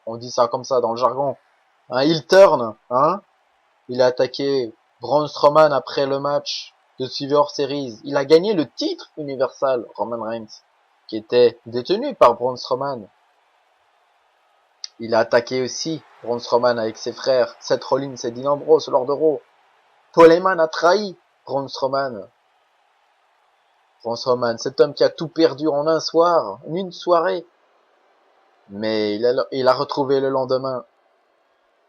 on dit ça comme ça dans le jargon, un heel turn, hein. Il a attaqué Braun Strowman après le match de Survivor Series. Il a gagné le titre universal, Roman Reigns, qui était détenu par Braun Strowman. Il a attaqué aussi Braun Strowman avec ses frères Seth Rollins et Dean Ambrose lors de Raw. Paul Heyman a trahi Braun Strowman. Braun Strowman, cet homme qui a tout perdu en un soir, en une soirée. Mais il a retrouvé le lendemain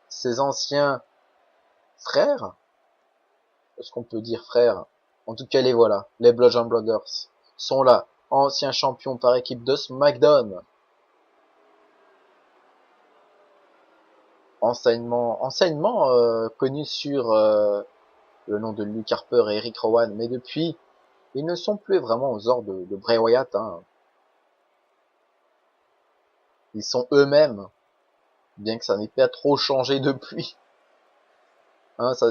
ses anciens frères. Est-ce qu'on peut dire frères? En tout cas, les voilà. Les Bludgeon Brothers sont là. Anciens champions par équipe de SmackDown. Enseignement connu sur le nom de Luke Harper et Eric Rowan. Mais depuis, ils ne sont plus vraiment aux ordres de Bray Wyatt. Hein. Ils sont eux-mêmes. Bien que ça n'ait pas trop changé depuis. Hein, ça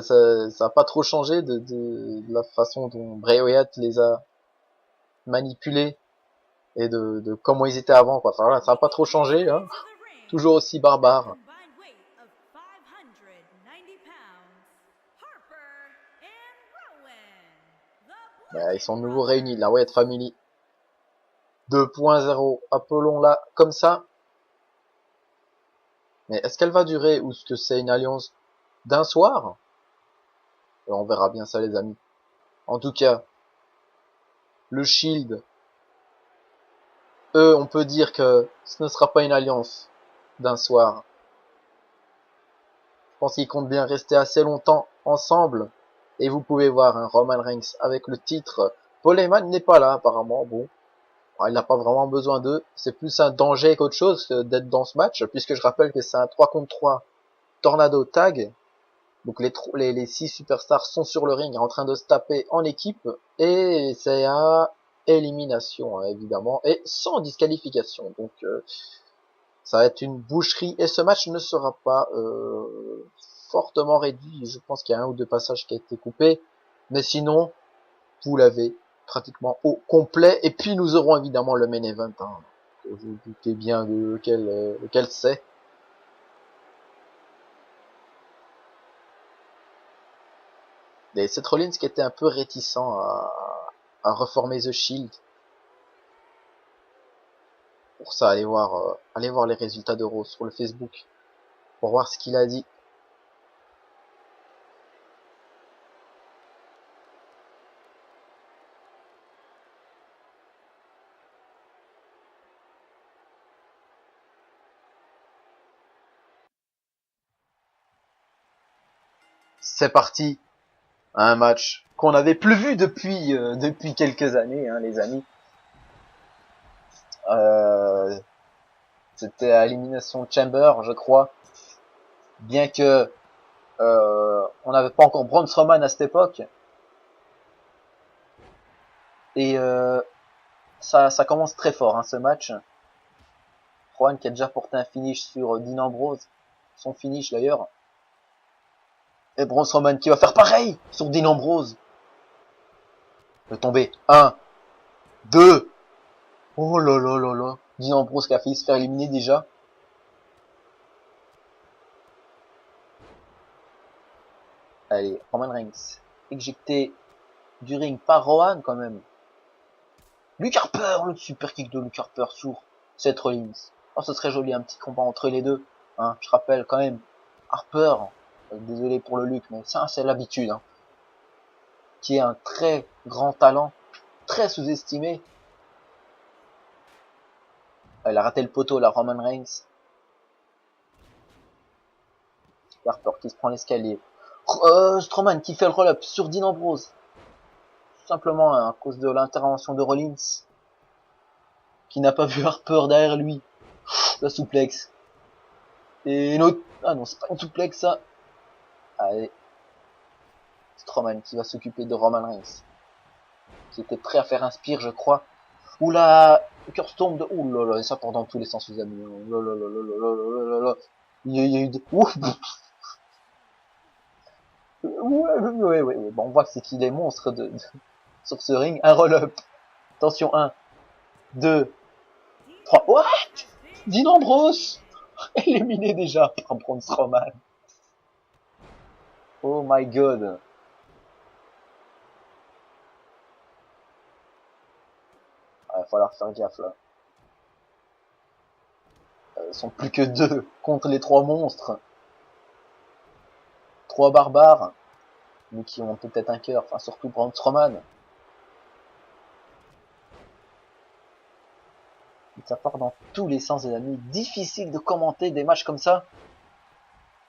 a pas trop changé de la façon dont Bray Wyatt les a manipulés et de comment ils étaient avant, quoi. Enfin, voilà, ça a pas trop changé, hein. Toujours aussi barbare. Ils sont de nouveau réunis, la Wyatt Family 2.0, appelons-la comme ça. Mais est-ce qu'elle va durer ou est-ce que c'est une alliance d'un soir? On verra bien ça, les amis. En tout cas, le Shield, eux, on peut dire que ce ne sera pas une alliance d'un soir. Je pense qu'ils comptent bien rester assez longtemps ensemble. Et vous pouvez voir un Roman Reigns avec le titre. Paul Heyman n'est pas là, apparemment. Bon, il n'a pas vraiment besoin d'eux. C'est plus un danger qu'autre chose d'être dans ce match, puisque je rappelle que c'est un 3 contre 3 Tornado Tag. Donc les 6 superstars sont sur le ring en train de se taper en équipe. Et c'est à élimination, hein, évidemment. Et sans disqualification. Donc ça va être une boucherie. Et ce match ne sera pas fortement réduit. Je pense qu'il y a un ou deux passages qui a été coupés. Mais sinon, vous l'avez pratiquement au complet. Et puis nous aurons évidemment le main event. Hein. Vous vous doutez bien de lequel c'est. Et Seth Rollins qui était un peu réticent à reformer The Shield. Pour ça, allez voir les résultats de Raw sur le Facebook. Pour voir ce qu'il a dit. C'est parti. Un match qu'on n'avait plus vu depuis quelques années, hein, les amis. C'était à Elimination Chamber, je crois. Bien que On n'avait pas encore Braun Strowman à cette époque. Et ça commence très fort, hein, ce match. Rowan qui a déjà porté un finish sur Dean Ambrose. Son finish d'ailleurs. Et Braun Strowman qui va faire pareil sur Dean Ambrose. Il va tomber. 1, 2. Oh là là là là. Dean Ambrose qui a failli se faire éliminer déjà. Allez, Roman Reigns. Éjecté du ring par Rowan quand même. Luke Harper, le super kick de Luke Harper sur Seth Rollins. Oh, ce serait joli, un petit combat entre les deux. Hein, je rappelle quand même, Harper, désolé pour le Luke, mais ça c'est l'habitude. Hein, qui est un très grand talent, très sous-estimé. Elle a raté le poteau, la Roman Reigns. Harper qui se prend l'escalier. Strowman qui fait le roll-up sur Dean Ambrose. Tout simplement hein, à cause de l'intervention de Rollins. Qui n'a pas vu Harper derrière lui. La souplex. Et une autre... Ah non, c'est pas une souplex ça. Allez. Strowman qui va s'occuper de Roman Reigns. Qui était prêt à faire un spear, je crois. Oula, Curse-Tomb de... Ouh là là, et ça part dans tous les sens, les amis. Il y a eu des... Ouf. Ouais. Bon, on voit que c'est qu'il est monstre sur ce ring. Un roll-up. Attention, 1, 2, 3. What? Dean Ambrose éliminé déjà par Braun Strowman. Oh my god. Il va falloir faire gaffe là. Ils sont plus que 2 contre les 3 monstres. 3 barbares. Mais qui ont peut-être un cœur. Enfin surtout Braun Strowman. Ça part dans tous les sens, les amis. Difficile de commenter des matchs comme ça.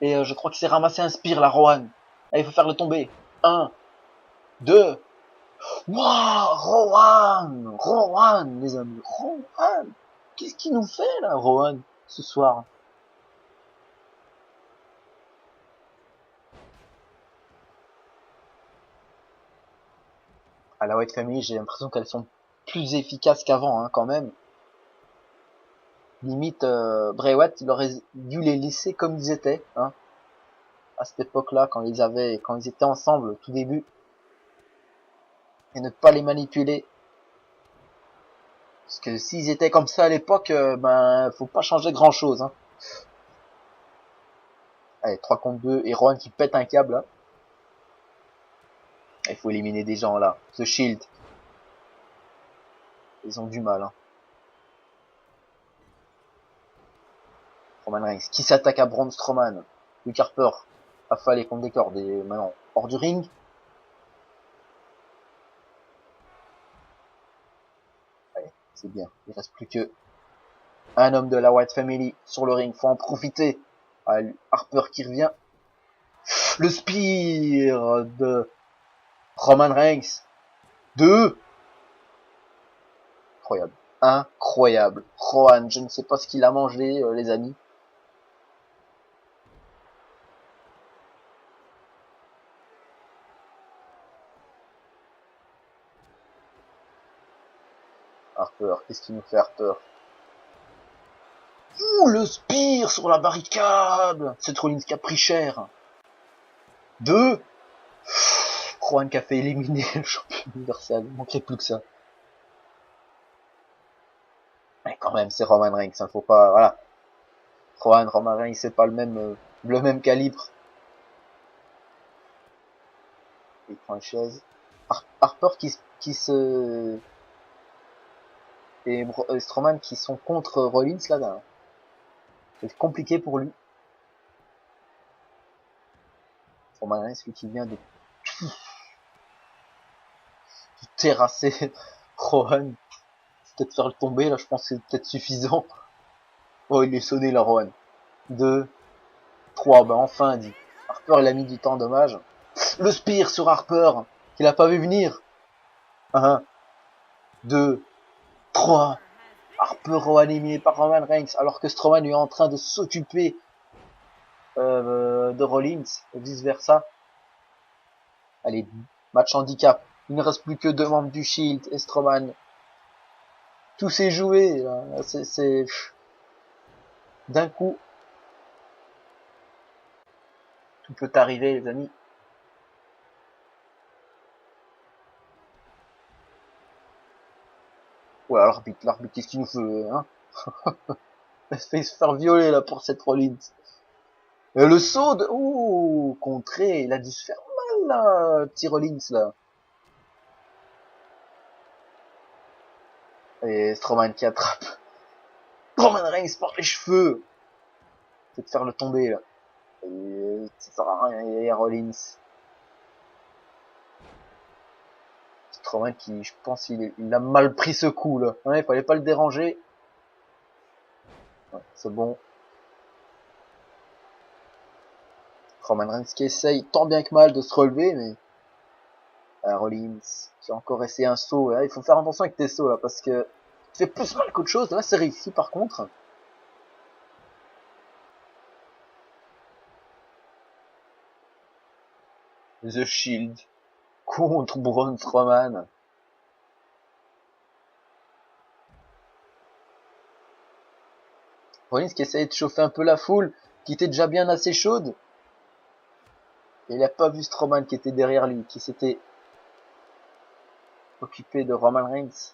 Et je crois qu'il s'est ramassé un spear, la Rowan. Allez, il faut faire le tomber. 1, 2. Waouh, Rowan, les amis. Rowan. Qu'est-ce qu'il nous fait, là, Rowan, ce soir? À la White Family, j'ai l'impression qu'elles sont plus efficaces qu'avant, hein, quand même. Limite, Bray Wyatt, il aurait dû les laisser comme ils étaient, hein. À cette époque-là, quand ils étaient ensemble, au tout début. Et ne pas les manipuler. Parce que s'ils étaient comme ça à l'époque, ben, faut pas changer grand chose, hein. Allez, 3 contre 2, et Rowan qui pète un câble, là. Il faut éliminer des gens, là. The Shield. Ils ont du mal, hein. Roman Reigns, qui s'attaque à Braun Strowman. Luke Harper, affalé contre des cordes, et maintenant, hors du ring. Allez, c'est bien. Il reste plus que un homme de la White Family sur le ring. Faut en profiter. Allez, Harper qui revient. Le spear de Roman Reigns. 2. Incroyable. Incroyable. Rowan, je ne sais pas ce qu'il a mangé, les amis. Harper, qu'est-ce qu'il nous fait Harper? Ouh, le spear sur la barricade. C'est Rollins qui a pris cher. 2. Rowan qui a fait éliminer le champion universel. Il manquerait plus que ça. Mais quand même, c'est Roman Reigns, hein, faut pas, voilà. Roman Reigns, c'est pas le même calibre. Il prend une chaise. Harper qui se, et Strowman qui sont contre Rollins, là. C'est compliqué pour lui. Roman Reigns, celui qui vient de terrasser Rowan. Peut-être faire le tomber, là, je pense que c'est peut-être suffisant. Oh, il est sonné, là, Rowan. 2, 3, bah enfin, dit. Harper, il a mis du temps, dommage. Le spear sur Harper, qu'il a pas vu venir. 1, 2, 3. Harper éliminé par Roman Reigns, alors que Strowman est en train de s'occuper de Rollins et vice versa. Allez, match handicap. Il ne reste plus que 2 membres du Shield et Strowman. Tout s'est joué, là. C'est d'un coup. Tout peut arriver, les amis. Ouais, l'arbitre, qu'est-ce qu'il nous fait, hein? Il se fait se faire violer, là, pour cette Rollins. Et le saut de... Ouh, contré, il a dû se faire mal, là, petit Rollins, là. Et Strowman qui attrape Roman Reigns par les cheveux. C'est de faire le tomber, là. Et ça sert à rien, il y a Rollins. Strowman qui, je pense, il a mal pris ce coup, là. Ouais, il fallait pas le déranger. Ouais, c'est bon. Roman Reigns qui essaye tant bien que mal de se relever, mais Rollins qui a encore essayé un saut. Là, il faut faire attention avec tes sauts là, parce que tu fais plus mal qu'autre chose. Là, c'est réussi par contre. The Shield contre Braun Strowman. Rollins qui essayait de chauffer un peu la foule, qui était déjà bien assez chaude. Et il n'a pas vu Strowman qui était derrière lui, qui s'était occupé de Roman Reigns.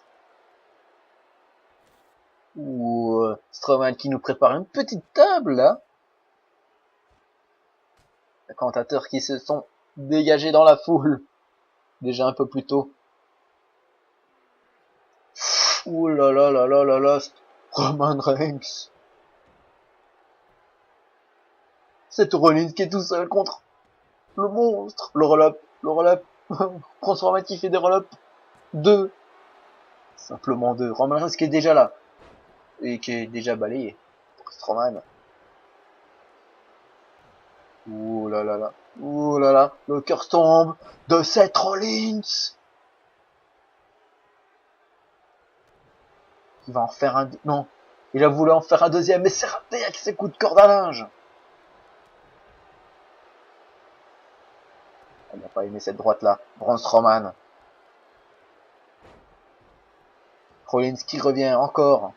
Ou Strowman qui nous prépare une petite table là. Les commentateurs qui se sont dégagés dans la foule déjà un peu plus tôt. Ouh là là là là là là, Roman Reigns. C'est Rollins qui est tout seul contre le monstre. Le roll-up. Roman qui fait des roll-up. 2. Simplement 2. Roman Reigns qui est déjà là. Et qui est déjà balayé. Pour Strowman. Ouh là là là. Ouh là là. Le cœur tombe de Seth Rollins. Il va en faire un... Non. Il a voulu en faire un deuxième, mais c'est raté avec ses coups de corde à linge. Il n'a pas aimé cette droite-là. Braun Strowman. Rollins qui revient encore.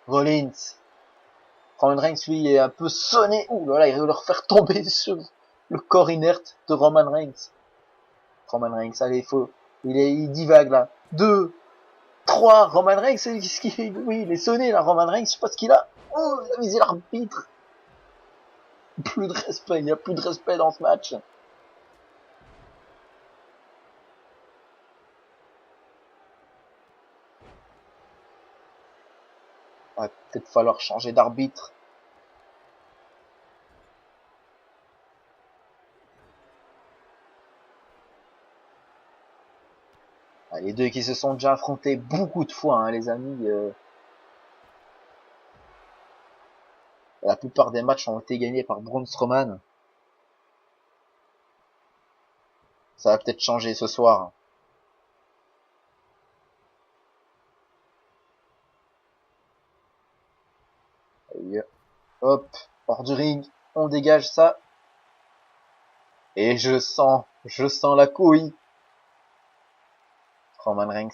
Rollins. Roman Reigns, lui, est un peu sonné. Ouh là là, il va leur faire tomber sur le corps inerte de Roman Reigns. Roman Reigns, allez, il divague là. 2, 3, Roman Reigns, oui, il est sonné là, Roman Reigns, je sais pas ce qu'il a. Oh, il a visé l'arbitre. Plus de respect, il n'y a plus de respect dans ce match. Va peut-être falloir changer d'arbitre. Les deux qui se sont déjà affrontés beaucoup de fois, hein, les amis. La plupart des matchs ont été gagnés par Braun Strowman. Ça va peut-être changer ce soir. Allez, hop, hors du ring, on dégage ça. Et je sens la couille. Roman Reigns,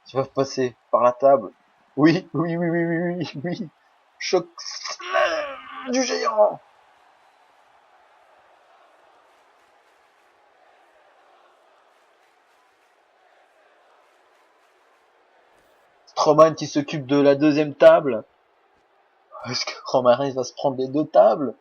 tu vas passer par la table. Oui. Choc du géant. Strowman qui s'occupe de la deuxième table. Est-ce que Roman Reigns va se prendre les 2 tables?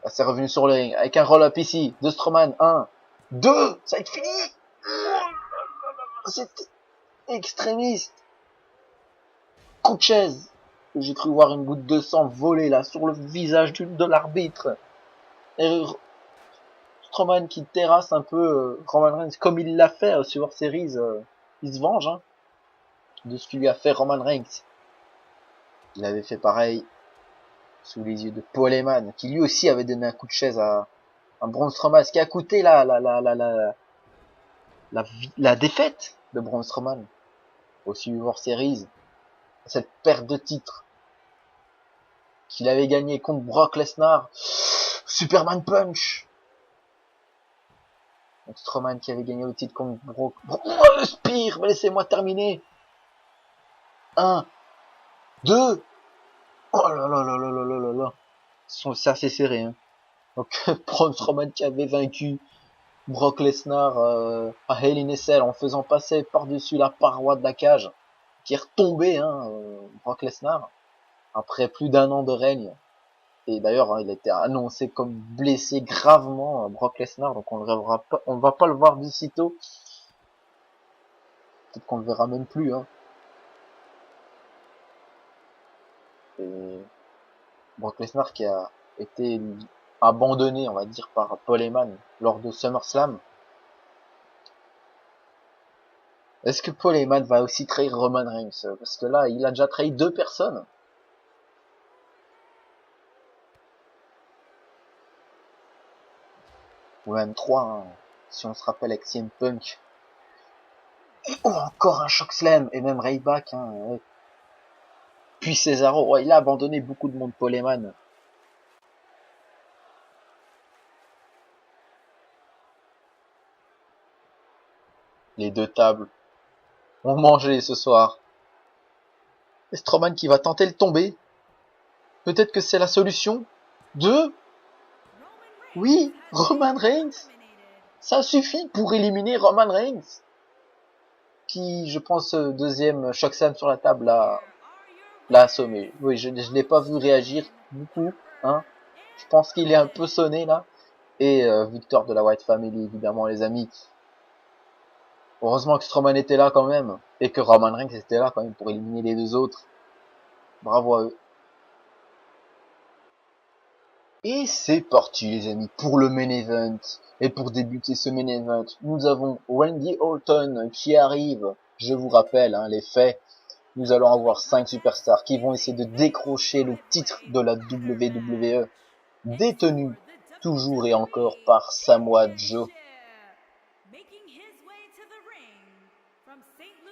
Ah, c'est revenu sur le ring avec un roll-up ici de Strowman. 1, 2, ça va être fini. C'est extrémiste. Coup de chaise. J'ai cru voir une goutte de sang voler là sur le visage de l'arbitre. Et Strowman qui terrasse un peu Roman Reigns comme il l'a fait sur Series. Il se venge hein, de ce qu'il lui a fait Roman Reigns. Il avait fait pareil sous les yeux de Paul Heyman, qui lui aussi avait donné un coup de chaise à Braun Strowman, ce qui a coûté la défaite de Braun Strowman au Survivor Series. cette perte de titre qu'il avait gagné contre Brock Lesnar. Superman Punch. Donc Strowman qui avait gagné le titre contre Brock. Oh, le Spear, mais laissez-moi terminer. 1, 2. Oh là là là là là là là là. C'est assez serré, hein. Donc, Braun Strowman qui avait vaincu Brock Lesnar à Hell in a Cell en faisant passer par-dessus la paroi de la cage, qui est retombé, hein, Brock Lesnar, après plus d'1 an de règne. Et d'ailleurs, hein, il a été annoncé comme blessé gravement, Brock Lesnar, donc on va pas le voir d'ici tôt. Peut-être qu'on le verra même plus, hein. Et Brock Lesnar qui a été abandonné, on va dire, par Paul Heyman lors de SummerSlam. Est-ce que Paul Heyman va aussi trahir Roman Reigns? Parce que là, il a déjà trahi 2 personnes. Ou même 3, hein, si on se rappelle avec CM Punk. Et oh, encore un Chokeslam, et même Ryback, hein, ouais. Puis Cesaro, ouais, il a abandonné beaucoup de monde, Paul Heyman. Les 2 tables ont mangé ce soir. Et Strowman qui va tenter le tomber. Peut-être que c'est la solution. 2. Oui, Roman Reigns. Ça suffit pour éliminer Roman Reigns. Qui, je pense, deuxième Chokeslam sur la table l'a assommé. Oui, je l'ai pas vu réagir beaucoup, hein. Je pense qu'il est un peu sonné là. Et victoire de la White Family, évidemment, les amis. Heureusement que Strowman était là quand même. Et que Roman Reigns était là quand même pour éliminer les 2 autres. Bravo à eux. Et c'est parti les amis pour le main event. Et pour débuter ce main event, nous avons Randy Orton qui arrive. Je vous rappelle, hein, les faits. Nous allons avoir 5 superstars qui vont essayer de décrocher le titre de la WWE, détenu toujours et encore par Samoa Joe.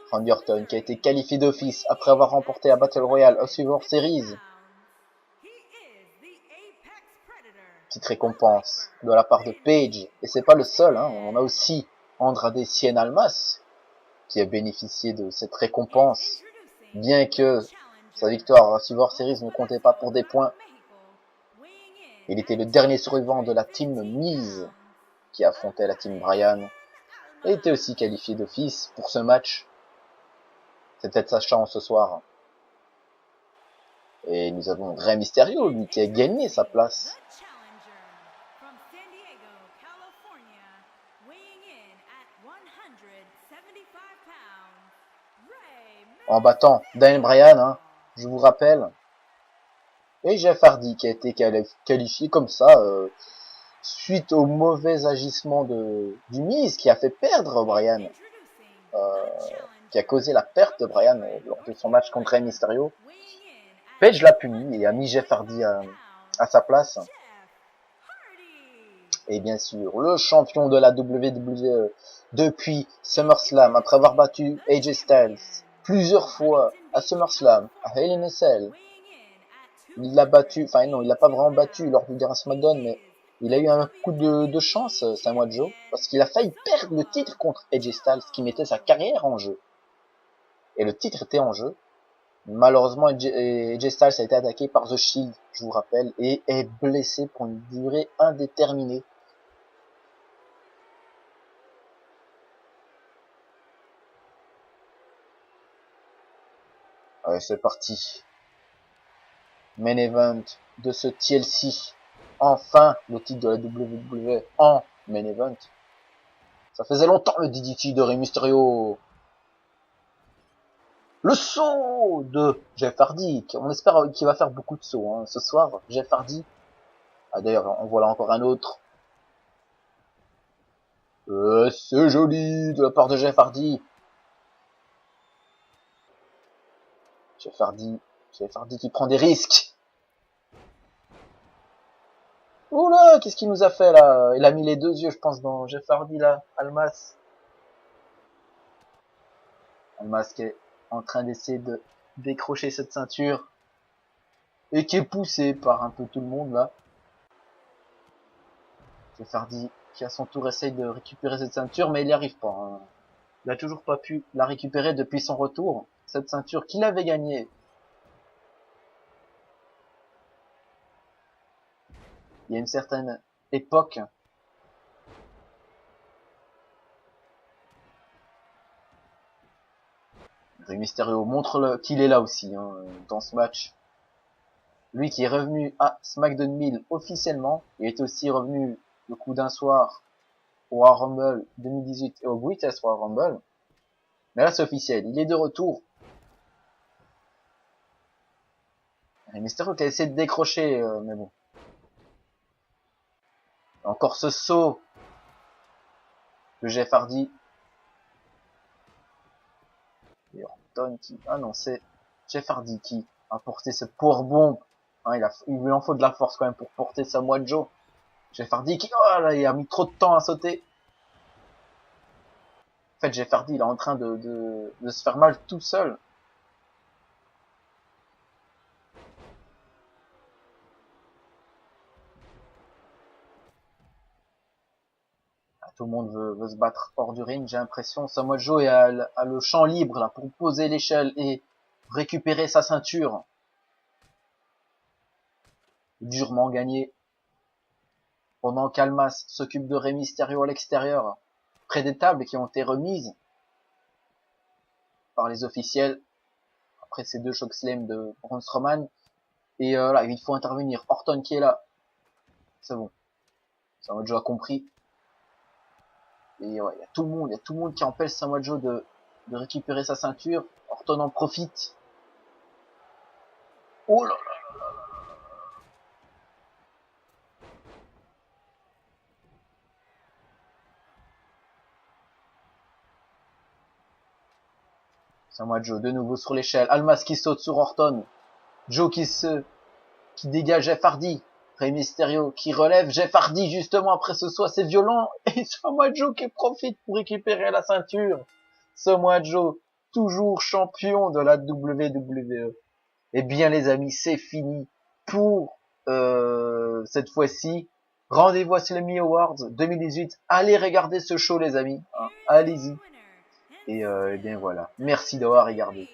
Randy Orton qui a été qualifié d'office après avoir remporté la Battle Royale au Survivor Series. Petite récompense de la part de Paige. Et c'est pas le seul, hein. On a aussi Andrade Cien Almas qui a bénéficié de cette récompense. Bien que sa victoire à Survivor Series ne comptait pas pour des points. Il était le dernier survivant de la team Miz qui affrontait la team Bryan. Et était aussi qualifié d'office pour ce match. C'est peut-être sa chance ce soir. Et nous avons Rey Mysterio, lui, qui a gagné sa place. En battant Daniel Bryan, hein, je vous rappelle. Et Jeff Hardy qui a été qualifié comme ça, suite au mauvais agissement du Miz qui a fait perdre Bryan. Qui a causé la perte de Bryan lors de son match contre Rey Mysterio. Paige l'a puni et a mis Jeff Hardy à sa place. Et bien sûr, le champion de la WWE depuis SummerSlam, après avoir battu AJ Styles plusieurs fois à SummerSlam, à Hell in a Cell. Il l'a battu, enfin non, il l'a pas vraiment battu lors du dernier SmackDown, mais il a eu un coup de chance, Samoa Joe, parce qu'il a failli perdre le titre contre AJ Styles, qui mettait sa carrière en jeu. Et le titre était en jeu. Malheureusement, AJ Styles a été attaqué par The Shield, je vous rappelle, et est blessé pour une durée indéterminée. Allez, c'est parti. Main event de ce TLC. Enfin, le titre de la WWE en main event. Ça faisait longtemps le DDT de Rey Mysterio. Le saut de Jeff Hardy. On espère qu'il va faire beaucoup de sauts, hein, ce soir. Jeff Hardy. Ah, d'ailleurs, on voit là encore un autre. C'est joli de la part de Jeff Hardy. Jeff Hardy qui prend des risques. Oula, qu'est-ce qu'il nous a fait là? Il a mis les 2 yeux, je pense, dans Jeff Hardy là, Almas. Almas qui est en train d'essayer de décrocher cette ceinture et qui est poussé par un peu tout le monde là. Jeff Hardy qui à son tour essaye de récupérer cette ceinture mais il n'y arrive pas. Hein. Il a toujours pas pu la récupérer depuis son retour. Cette ceinture qu'il avait gagnée. Il y a une certaine époque. Rey Mysterio montre qu'il est là aussi hein, dans ce match. Lui qui est revenu à SmackDown 1000 officiellement. Il est aussi revenu le coup d'un soir au Royal Rumble 2018 et au Greatest Royal Rumble. Mais là c'est officiel, il est de retour. Rey Mysterio qui a essayé de décrocher, mais bon. Encore ce saut de Jeff Hardy. Et Orton qui... Ah non, c'est Jeff Hardy qui a porté ce powerbomb. Hein, il lui en faut de la force quand même pour porter Samoa Joe. Jeff Hardy qui... Oh là, il a mis trop de temps à sauter. En fait, Jeff Hardy, il est en train de se faire mal tout seul. Tout le monde veut se battre hors du ring, j'ai l'impression. Samoa Joe a le champ libre là pour poser l'échelle et récupérer sa ceinture. Durement gagné. Pendant qu'Almas s'occupe de Rey Mysterio à l'extérieur, près des tables qui ont été remises par les officiels. Après ces deux chokeslam de Braun Strowman. Et là, il faut intervenir. Orton qui est là. C'est bon. Samoa Joe a compris. Et ouais, il y a tout le monde qui empêche Samoa Joe de récupérer sa ceinture. Orton en profite. Oh là là. Samoa Joe de nouveau sur l'échelle. Almas qui saute sur Orton. Joe qui dégage Jeff Hardy. Rey Mysterio qui relève Jeff Hardy justement après ce saut assez violent. Et Samoa Joe qui profite pour récupérer la ceinture. Samoa Joe, toujours champion de la WWE. Eh bien les amis, c'est fini pour cette fois-ci. Rendez-vous à Slammy Awards 2018. Allez regarder ce show les amis. Hein, allez-y. Et bien voilà. Merci d'avoir regardé.